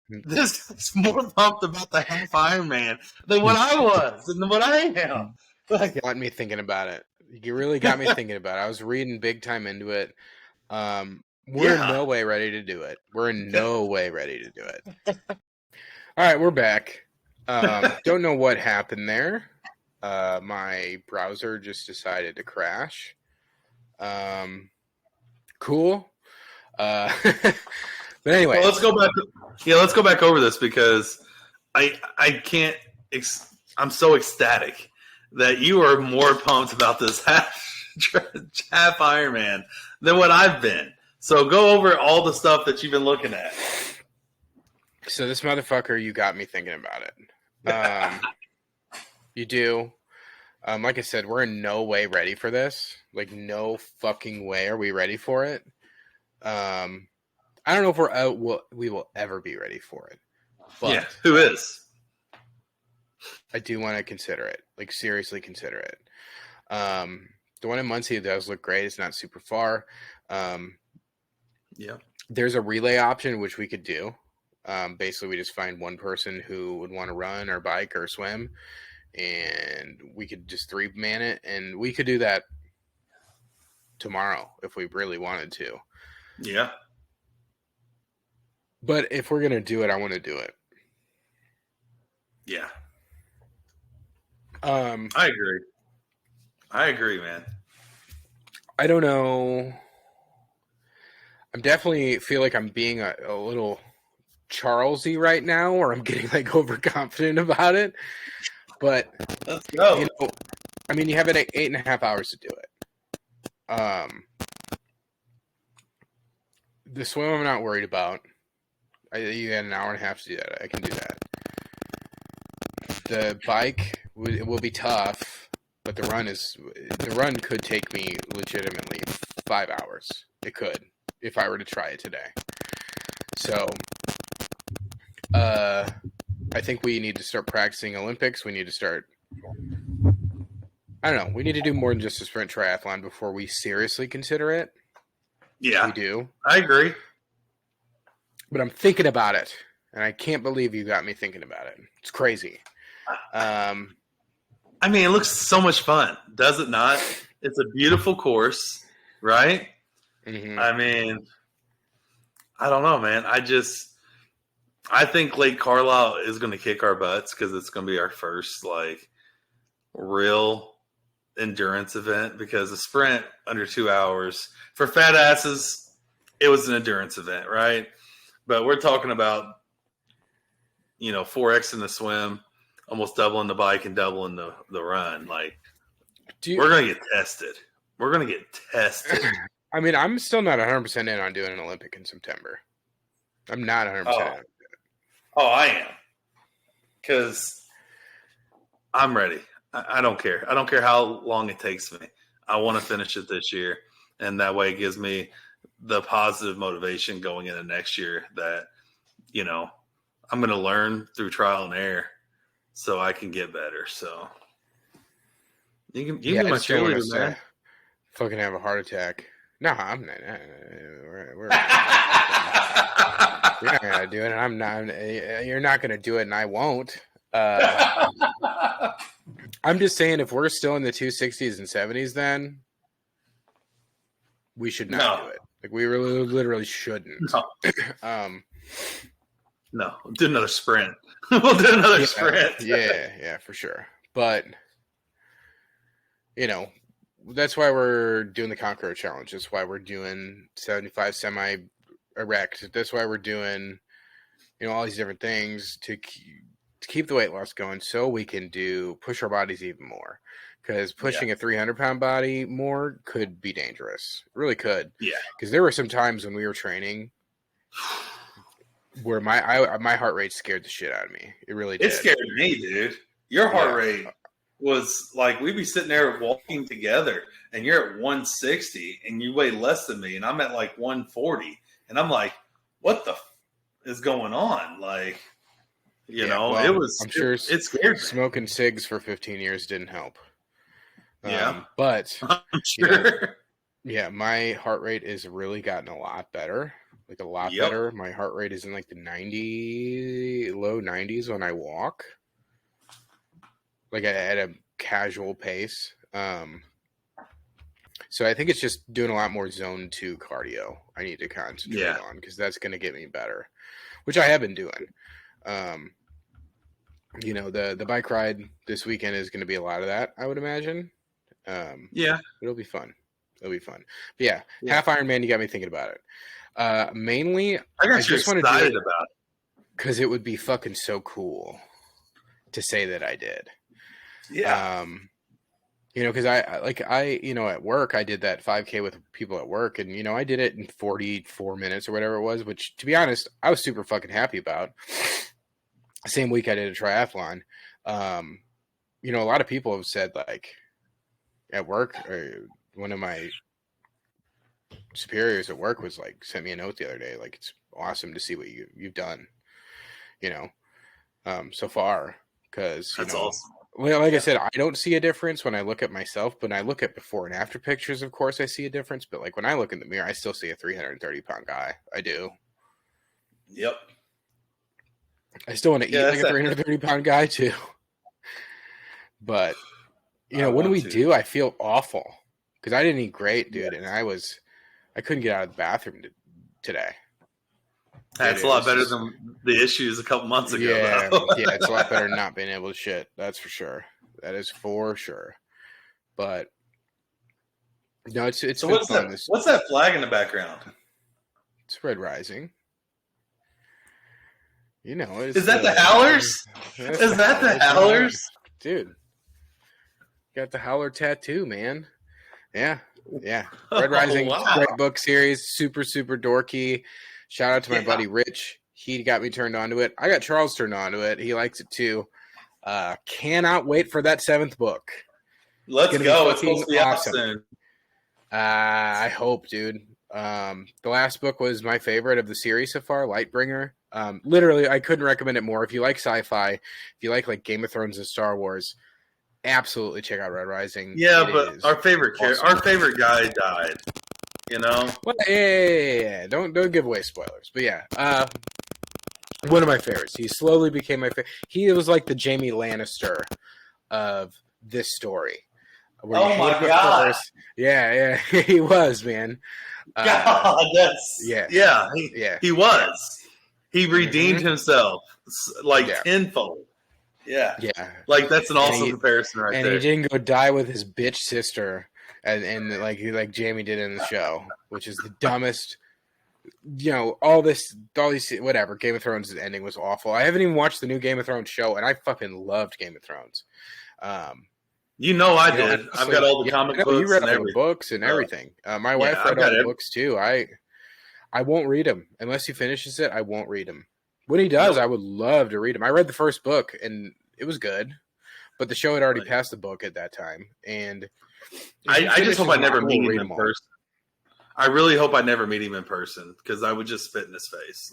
This guy's more pumped about the half Ironman than what I was and what I am. Like, Got me thinking about it. You really got me thinking about it. I was reading big time into it. We're in yeah. no way ready to do it. We're in no way ready to do it. All right, we're back. Don't know what happened there. My browser just decided to crash. Cool. But anyway, Well, let's go back. Yeah, let's go back over this because I can't. I'm so ecstatic that you are more pumped about this half Ironman than what I've been. So go over all the stuff that you've been looking at. so this motherfucker, you got me thinking about it. You do. Like I said, we're in no way ready for this. Like, no fucking way are we ready for it. I don't know if we will ever be ready for it. But yeah, who is? I do want to consider it. Like, seriously consider it. The one in Muncie does look great. It's not super far. Yeah. There's a relay option, which we could do. Basically, we just find one person who would want to run or bike or swim, and we could just 3-man it, and we could do that tomorrow if we really wanted to. Yeah. But if we're gonna do it, I want to do it. Yeah. I agree, man. I don't know. I'm definitely feel like I'm being a little Charlesy right now, or I'm getting like overconfident about it. But let's go. You know, I mean, you have it 8.5 hours to do it. The swim, I'm not worried about. You had an hour and a half to do that. I can do that. The bike will be tough, but the run could take me legitimately 5 hours. It could, if I were to try it today. So, I think we need to start practicing Olympics. We need to start. I don't know. We need to do more than just a sprint triathlon before we seriously consider it. Yeah, we do. I agree. But I'm thinking about it, and I can't believe you got me thinking about it. It's crazy. I mean, it looks so much fun, does it not? It's a beautiful course, right? Mm-hmm. I mean, I don't know, man. I think Lake Carlisle is going to kick our butts because it's going to be our first like real endurance event. Because a sprint under 2 hours for fat asses, it was an endurance event, right? But we're talking about 4x in the swim, almost doubling the bike and doubling the run. Like, we're going to get tested. We're going to get tested. I mean, I'm still not 100% in on doing an Olympic in September. I'm not 100% in. Oh, I am. Because I'm ready. I don't care. I don't care how long it takes me. I want to finish it this year. And that way it gives me the positive motivation going into next year that, I'm going to learn through trial and error so I can get better. So you can be my cheerleader, man. Fucking have a heart attack. No, I'm not. We're not gonna do it. And I'm not. You're not gonna do it, and I won't. I'm just saying, if we're still in the 260s and 70s, then we should not do it. Like, we really, literally shouldn't. No. No, we'll do another sprint. We'll do another sprint. Yeah, for sure. But that's why we're doing the Conqueror Challenge. That's why we're doing 75 semi-erect. That's why we're doing, all these different things to keep the weight loss going, so we can push our bodies even more. Because pushing a 300-pound body more could be dangerous. It really could. Yeah. Because there were some times when we were training where my heart rate scared the shit out of me. It really did. It scared me, dude. Your heart rate was like, we'd be sitting there walking together, and you're at 160, and you weigh less than me, and I'm at like 140, and I'm like, what the is going on? Like, it was. I'm sure it scared me. Smoking cigs for 15 years didn't help. Yeah, but I'm sure. Yeah, my heart rate has really gotten a lot better. Like a lot Yep. better. My heart rate is in like the low 90s when I walk. Like at a casual pace. So I think it's just doing a lot more zone 2 cardio I need to concentrate Yeah. on because that's going to get me better, which I have been doing. Um, the bike ride this weekend is going to be a lot of that, I would imagine. Yeah. It'll be fun. It'll be fun. But yeah, Yeah. half Ironman, you got me thinking about it. Mainly, I I got you just want to do excited it about because it would be fucking so cool to say that I did. it. Yeah. Because at work, I did that 5K with people at work, and I did it in 44 minutes or whatever it was, which, to be honest, I was super fucking happy about. Same week I did a triathlon. A lot of people have said, like, at work, or one of my superiors at work was like, sent me a note the other day, like, it's awesome to see what you've done, so far, because, That's awesome. well, like I said, I don't see a difference when I look at myself, but when I look at before and after pictures, of course, I see a difference. But like when I look in the mirror, I still see a 330-pound guy. I do. Yep. I still want to eat Yeah, like a 330-pound guy too. But I when want we to. do, I feel awful because I didn't eat great, dude, and I couldn't get out of the bathroom today. That's a lot better than the issues a couple months ago, Yeah, though. yeah, it's a lot better than not being able to shit. That's for sure. That is for sure. But no, it's So been fun. what's that flag in the background? It's Red Rising. Is that the Howlers? Is that the Howlers? Dude, got the Howler tattoo, man. Yeah. Red Rising, wow. Great book series, super, super dorky. Shout out to my buddy Rich. He got me turned on to it. I got Charles turned on to it. He likes it too. Cannot wait for that 7th book. Let's go. It's supposed to be out soon. I hope, dude. The last book was my favorite of the series so far, Lightbringer. Literally, I couldn't recommend it more. If you like sci-fi, if you like Game of Thrones and Star Wars, absolutely check out Red Rising. Yeah, but our favorite guy died. Well, yeah. Don't give away spoilers. But yeah, one of my favorites. He slowly became my favorite. He was like the Jaime Lannister of this story. Oh my god! Yeah, he was, man. God, he was. He redeemed himself tenfold. Yeah, like that's an awesome comparison right there. And he didn't go die with his bitch sister, and like Jaime did in the show, which is the dumbest. All these whatever. Game of Thrones' ending was awful. I haven't even watched the new Game of Thrones show, and I fucking loved Game of Thrones. I did. I've got all the comic books. You read all the books and everything. My wife read all the books too. I won't read them unless he finishes it. I won't read them. When he does, I would love to read them. I read the first book and it was good, but the show had already passed the book at that time. And I just hope I never meet him in person. I really hope I never meet him in person because I would just spit in his face.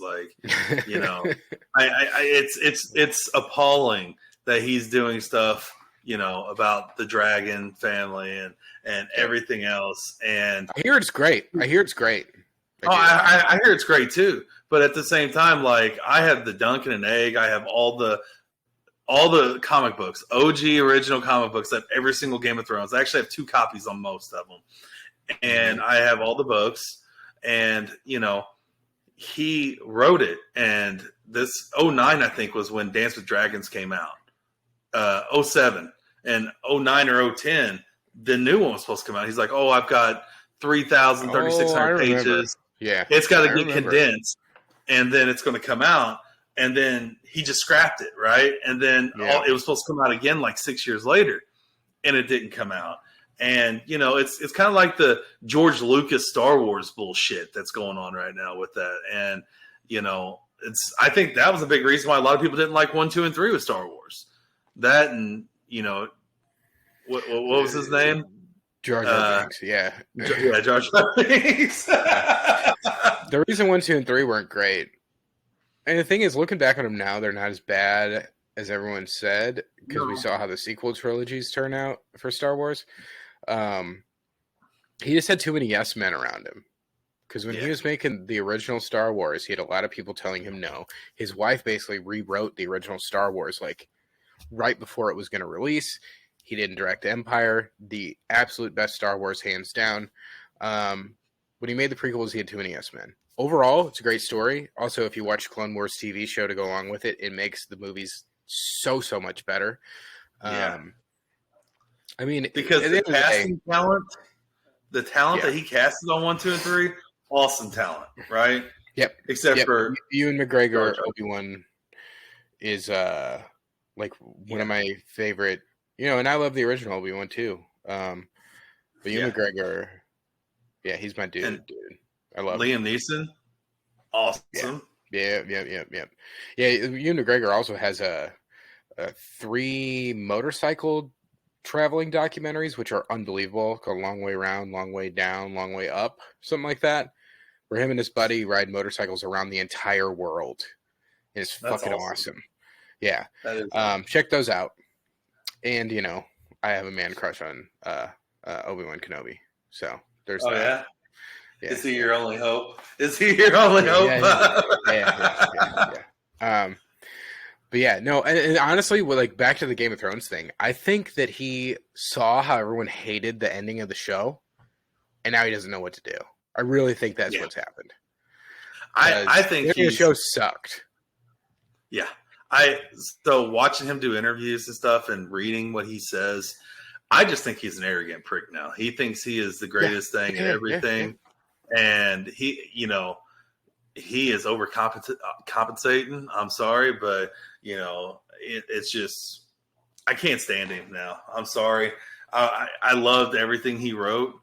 It's appalling that he's doing stuff, about the dragon family and everything else. And I hear it's great. I hear it's great too. But at the same time, I have the Duncan and Egg. I have all the comic books, OG original comic books. I have every single Game of Thrones. I actually have 2 copies on most of them. And I have all the books. And, he wrote it. And this 09, I think, was when Dance with Dragons came out. 07. And 09 or 010, the new one was supposed to come out. He's like, I've got 3,600 pages. Yeah. It's got to get condensed. And then it's going to come out. And then he just scrapped it, right? And then it was supposed to come out again 6 years later. And it didn't come out. And, it's kind of like the George Lucas Star Wars bullshit that's going on right now with that. And, I think that was a big reason why a lot of people didn't like 1, 2, and 3 with Star Wars. That and, what was his name? Jar Jar Binks, yeah. Jar Jar Binks. The reason 1, 2, and 3 weren't great. And the thing is, looking back on them now, they're not as bad as everyone said because we saw how the sequel trilogies turn out for Star Wars. he just had too many yes men around him. Because when he Yeah. was making the original Star Wars, he had a lot of people telling him no. His wife basically rewrote the original Star Wars like right before it was going to release. He didn't direct Empire, the absolute best Star Wars, hands down. When he made the prequels, he had too many yes men. Overall, it's a great story. Also, if you watch Clone Wars TV show to go along with it, it makes the movies so much better. Yeah. I mean, Because at the the end of the day, casting talent, the talent yeah, that he casted on 1, 2, and 3, awesome talent, right? yep, Except yep. for Ewan Jar McGregor, Jar. Obi-Wan is like one Yeah. of my favorite. And I love the original Obi-Wan too. But Ewan Yeah. McGregor, yeah, he's my And dude. I love him. Liam Neeson, Yeah, awesome. yeah. Yeah, Ewan McGregor also has a 3 motorcycle traveling documentaries, which are unbelievable. Called Long Way Round, Long Way Down, Long Way Up, something like that. Where him and his buddy ride motorcycles around the entire world. It's That's fucking awesome. awesome. Yeah, That is awesome. check those out. And I have a man crush on Obi-Wan Kenobi. So there's Oh that. yeah. Yeah, Is he yeah. your only hope? Is he your only hope? Yeah. But yeah, no, and honestly, like back to the Game of Thrones thing, I think that he saw how everyone hated the ending of the show, and now he doesn't know what to do. I really think that's Yeah. what's happened. I Because the think ending of the he's show sucked. yeah. So watching him do interviews and stuff and reading what he says, I just think he's an arrogant prick now. He thinks he is the Yeah, greatest thing at yeah. everything, and he is overcompensating. I'm sorry, but it's just I can't stand him now. I'm sorry. I loved everything he wrote,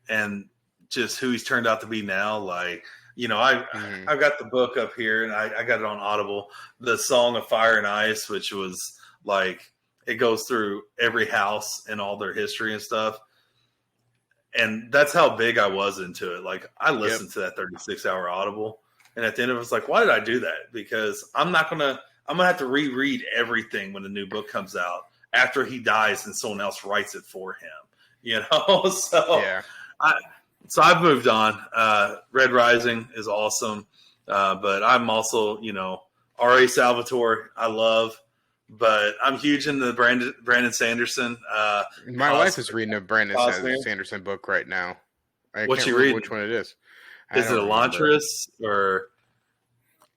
and just who he's turned out to be now. Like Mm-hmm. I've got the book up here, and I got it on Audible. The Song of Fire and Ice, which was like it goes through every house and all their history and stuff. And that's how big I was into it. Like I Yep. listened to that 36-hour Audible, and at the end of it, I was like, why did I do that? Because I'm gonna have to reread everything when the new book comes out after he dies and someone else writes it for him. So Yeah. I've moved on. Red Rising is awesome, but I'm also R.A. Salvatore. I love. But I'm huge into Brandon Sanderson. My wife is reading a Brandon Cosmere. Sanderson book right now. I What's can't she remember reading? which one it is. I Is it don't remember. Elantris or?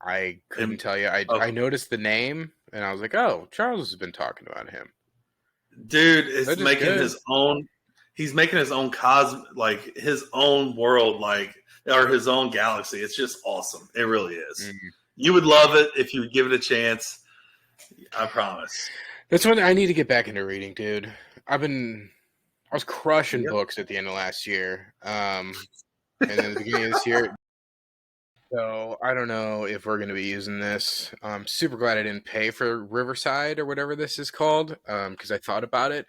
I couldn't tell you. Okay. I noticed the name and I was like, oh, Charles has been talking about him. Dude is That is making good. his own. He's making his own like his own world, or his own galaxy. It's just awesome. It really is. Mm-hmm. You would love it if you would give it a chance. I promise. That's one I need to get back into reading, dude. I was crushing Yep. books at the end of last year, and then the beginning of this year. So I don't know if we're going to be using this. I'm super glad I didn't pay for Riverside or whatever this is called, because I thought about it.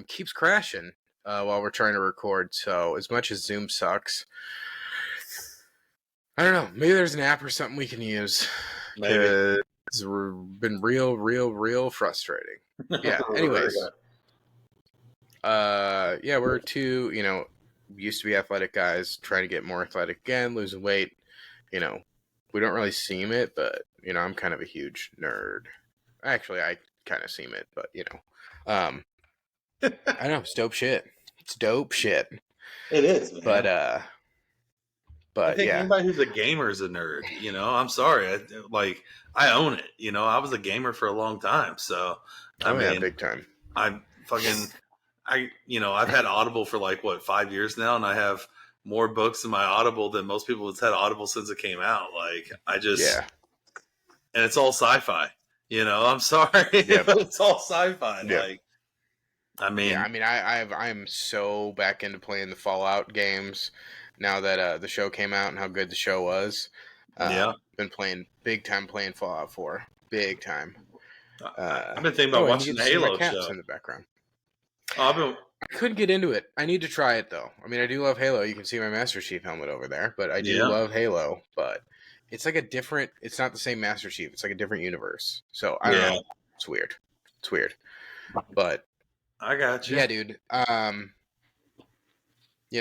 Keeps crashing while we're trying to record. So as much as Zoom sucks, I don't know. Maybe there's an app or something we can use. Maybe. It's been real frustrating. Yeah. Anyways, yeah, we're two, used to be athletic guys trying to get more athletic again, losing weight. We don't really seem it, but I'm kind of a huge nerd. Actually, I kind of seem it, but I don't know. It's dope shit. It's dope shit. It is, man. But I think yeah, anybody who's a gamer is a nerd. I'm sorry. I own it. I was a gamer for a long time, so I mean, big time. I've had Audible for 5 years now, and I have more books in my Audible than most people have had Audible since it came out. Yeah. And it's all sci-fi. I'm sorry, Yep. but it's all sci-fi. Yep. Yeah, I'm so back into playing the Fallout games now that the show came out and how good the show was. Been playing big time playing Fallout 4. Big time. I've been thinking about watching the Halo show in the background. I couldn't get into it. I need to try it though. I mean, I do love Halo. You can see my Master Chief helmet over there, but I do love Halo. But it's like it's not the same Master Chief. It's like a different universe. So I don't know. It's weird. But I got you. Yeah, dude.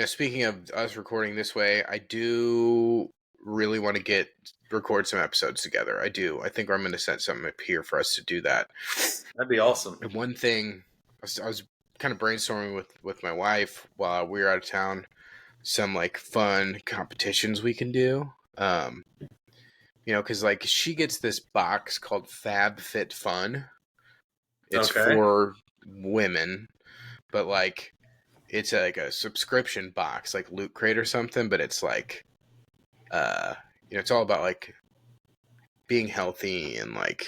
Speaking of us recording this way, I do really want to record some episodes together. I do. I think I'm going to set something up here for us to do that. That'd be awesome. And one thing, I was kind of brainstorming with my wife while we were out of town, some like fun competitions we can do. Because like she gets this box called Fab Fit Fun. It's Okay. for women, but like it's like a subscription box, like Loot Crate or something. But it's like, it's all about like being healthy and like,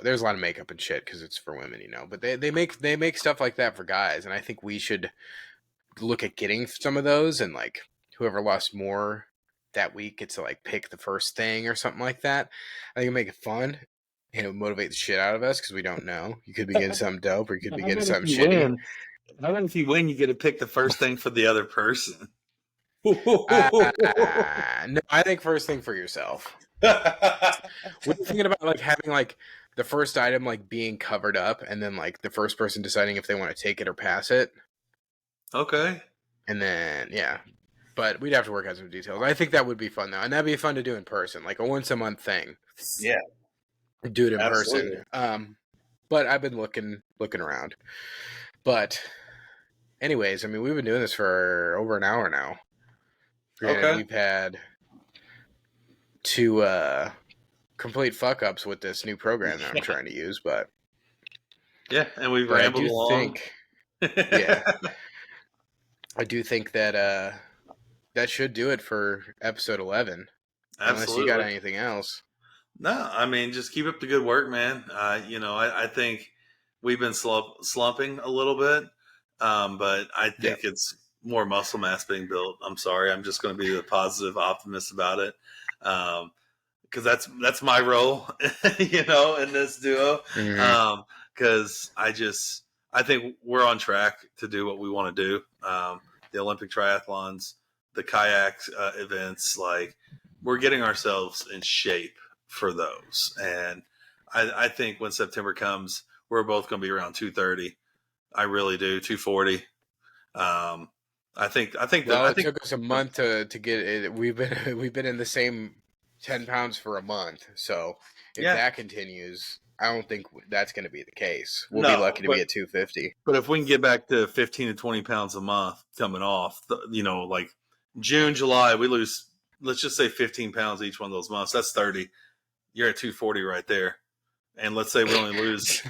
there's a lot of makeup and shit because it's for women, But they make stuff like that for guys, and I think we should look at getting some of those, and like whoever lost more that week gets to like pick the first thing or something like that. I think it'll make it fun and it'll motivate the shit out of us because we don't know. You could be getting something dope or you could be How getting about if something you shitty. win? How about if you win, you get to pick the first thing for the other person? No, I think first thing for yourself. What are you thinking about like having like the first item like being covered up and then like the first person deciding if they want to take it or pass it? Okay. And then but we'd have to work out some details. I think that would be fun though, and that'd be fun to do in person, like a once a month thing. Yeah, Do it in person. absolutely. But I've been looking around. But anyways, I mean, we've been doing this for over an hour now. Granted, Okay. we've had two complete fuck ups with this new program that I'm trying to use, but Yeah, and we've I rambled do along. think, yeah, I do think that that should do it for episode 11, unless you got Absolutely. anything else. No, I mean, just keep up the good work, man. I think we've been slumping a little bit, but I Yeah. think it's more muscle mass being built. I'm sorry. I'm just going to be the positive optimist about it. Because that's my role, in this duo. Mm-hmm. Because I think we're on track to do what we want to do. The Olympic triathlons, the kayak events, like we're getting ourselves in shape for those. And I think when September comes, we're both going to be around 230. I really do 240. Well, it took us a month to get it. We've been in the same 10 pounds for a month. So if yeah, that continues, I don't think that's going to be the case. We'll be no, lucky to be at 250. but if we can get back to 15 to 20 pounds a month coming off, like June, July, we lose, let's just say 15 pounds each one of those months. That's 30. You're at 240 right there. And let's say we only lose,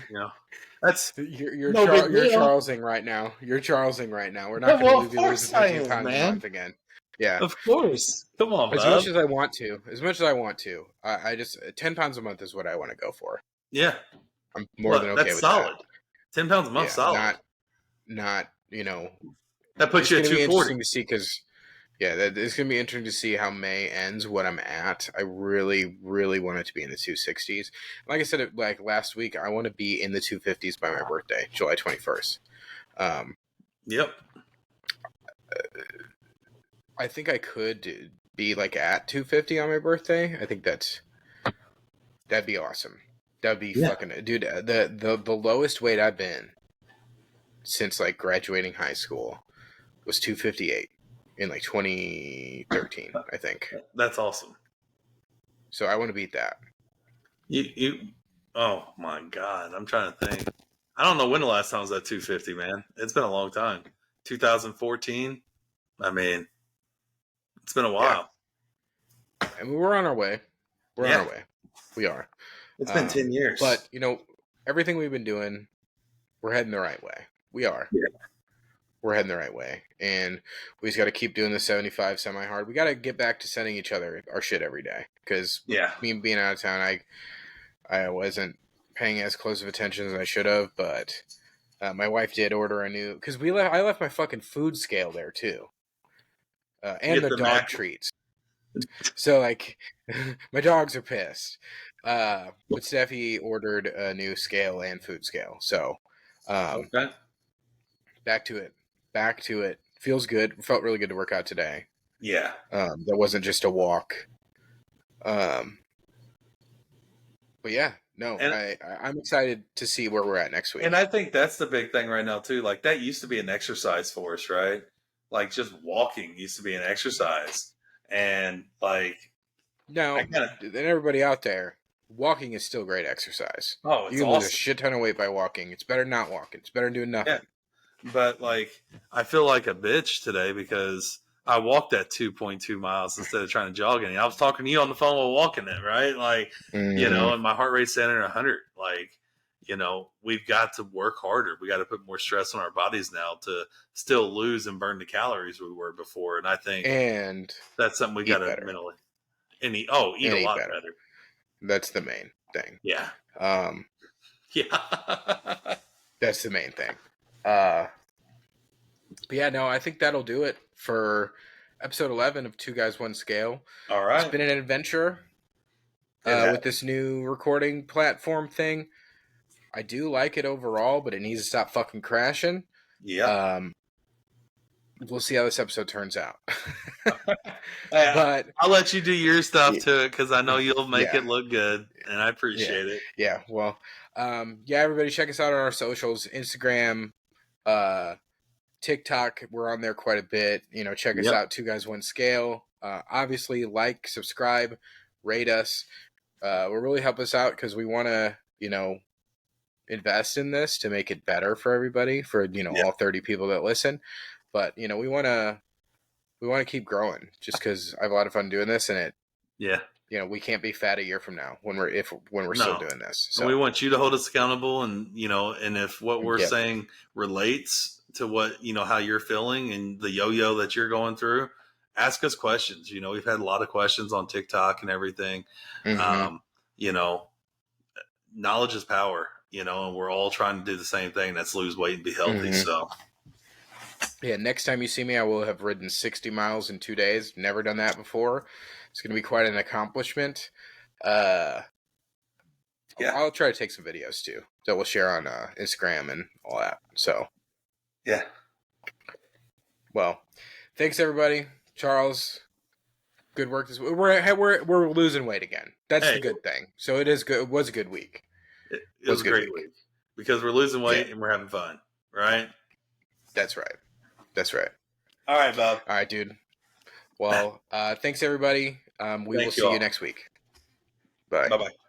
that's You're no big You're deal. Charlesing right now. You're Charlesing right now. We're not going Well, to of be losing course I 15 am, pounds a man. month again. Yeah. Of course. Come on, As much bub. as I want to, I just 10 pounds a month is what I want to go for. Yeah. I'm more than Look, okay that's with that. solid. 10 pounds a month, Yeah, solid. not That puts it's you at going to be 240. interesting to see because it's going to be interesting to see how May ends, what I'm at. I really, really want it to be in the 260s. Like I said, like last week, I want to be in the 250s by my birthday, July 21st. Yep. I think I could be like at 250 on my birthday. I think that'd be awesome. That'd be fucking dude. The lowest weight I've been since like graduating high school was 258 in like 2013, I think. That's awesome. So I want to beat that. You oh my god, I'm trying to think. I don't know when the last time I was at 250, man. It's been a long time. 2014. I mean, it's been a Yeah, while. and we're on our way. We're on Yeah, our way. We are. it's been 10 years. But everything we've been doing, we're heading the right way. We are. Yeah. We're heading the right way, and we just got to keep doing the 75 semi-hard. We got to get back to sending each other our shit every day because Yeah. me being out of town, I wasn't paying as close of attention as I should have. But my wife did order a new because I left my fucking food scale there too, and Get the the dog Mac. treats. So like, my dogs are pissed. But Steffi ordered a new scale and food scale. So, Okay. back to it. Back to it. Feels good. Felt really good to work out today. Yeah. That wasn't just a walk. But yeah, no, And I'm excited to see where we're at next week. and I think that's the big thing right now too. Like that used to be an exercise for us, right? like just walking used to be an exercise, and like Now, I kind of and everybody out there, walking is still great exercise. oh, You it's can lose a awesome. shit ton of weight by walking. It's better than not walking. It's better than doing Yeah, nothing. but like I feel like a bitch today because I walked that 2.2 miles instead of trying to jog any. I was talking to you on the phone while walking it, right? Like, Mm, and my heart rate's set at 100. Like, we've got to work harder. We got to put more stress on our bodies now to still lose and burn the calories we were before. And I think and that's something we got eat to better. mentally eat And a eat lot better. better. That's the main thing. Yeah. Um, Yeah. that's the main thing. But yeah, no, I think that'll do it for episode 11 of Two Guys One Scale. All It's right. been an adventure It with has. this new recording platform thing. I do like it overall, but it needs to stop fucking crashing. Yeah. Um, we'll see how this episode turns out. Hey, But I'll let you do your stuff y- to it because I know you'll make yeah, it look good, and I yeah, appreciate it. yeah. Well, yeah, everybody check us out on our socials, Instagram, uh, TikTok. We're on there quite a bit. Check us Yep. out, Two Guys One Scale. Obviously, like, subscribe, rate us. Will really help us out because we want to, invest in this to make it better for everybody, for Yeah. all 30 people that listen. But we want to keep growing just because I have a lot of fun doing this, and Yeah. we can't be fat a year from now when we're still No. doing this. And we So want you to hold us accountable, and and if what we're yep. saying relates to what how you're feeling and the yo-yo that you're going through, ask us questions. We've had a lot of questions on TikTok and everything. Mm-hmm. Um, you know, Knowledge is power. And we're all trying to do the same thing. That's lose weight and be healthy. Mm-hmm. So Yeah, next time you see me, I will have ridden 60 miles in 2 days. Never done that before. It's going to be quite an accomplishment. Uh, yeah, I'll try to take some videos too that we'll share on Instagram and all that. So, yeah. well, thanks everybody. Charles, good work this week. We're losing weight again. That's the Hey, good thing. So it is good. It was a good week. it Was was a a good great week. week because we're losing Yeah, weight and we're having fun. Right. that's right. That's right. All right, Bob. All right, dude. Well, thanks everybody. We will Thank you see you all. next week. Bye. Bye bye.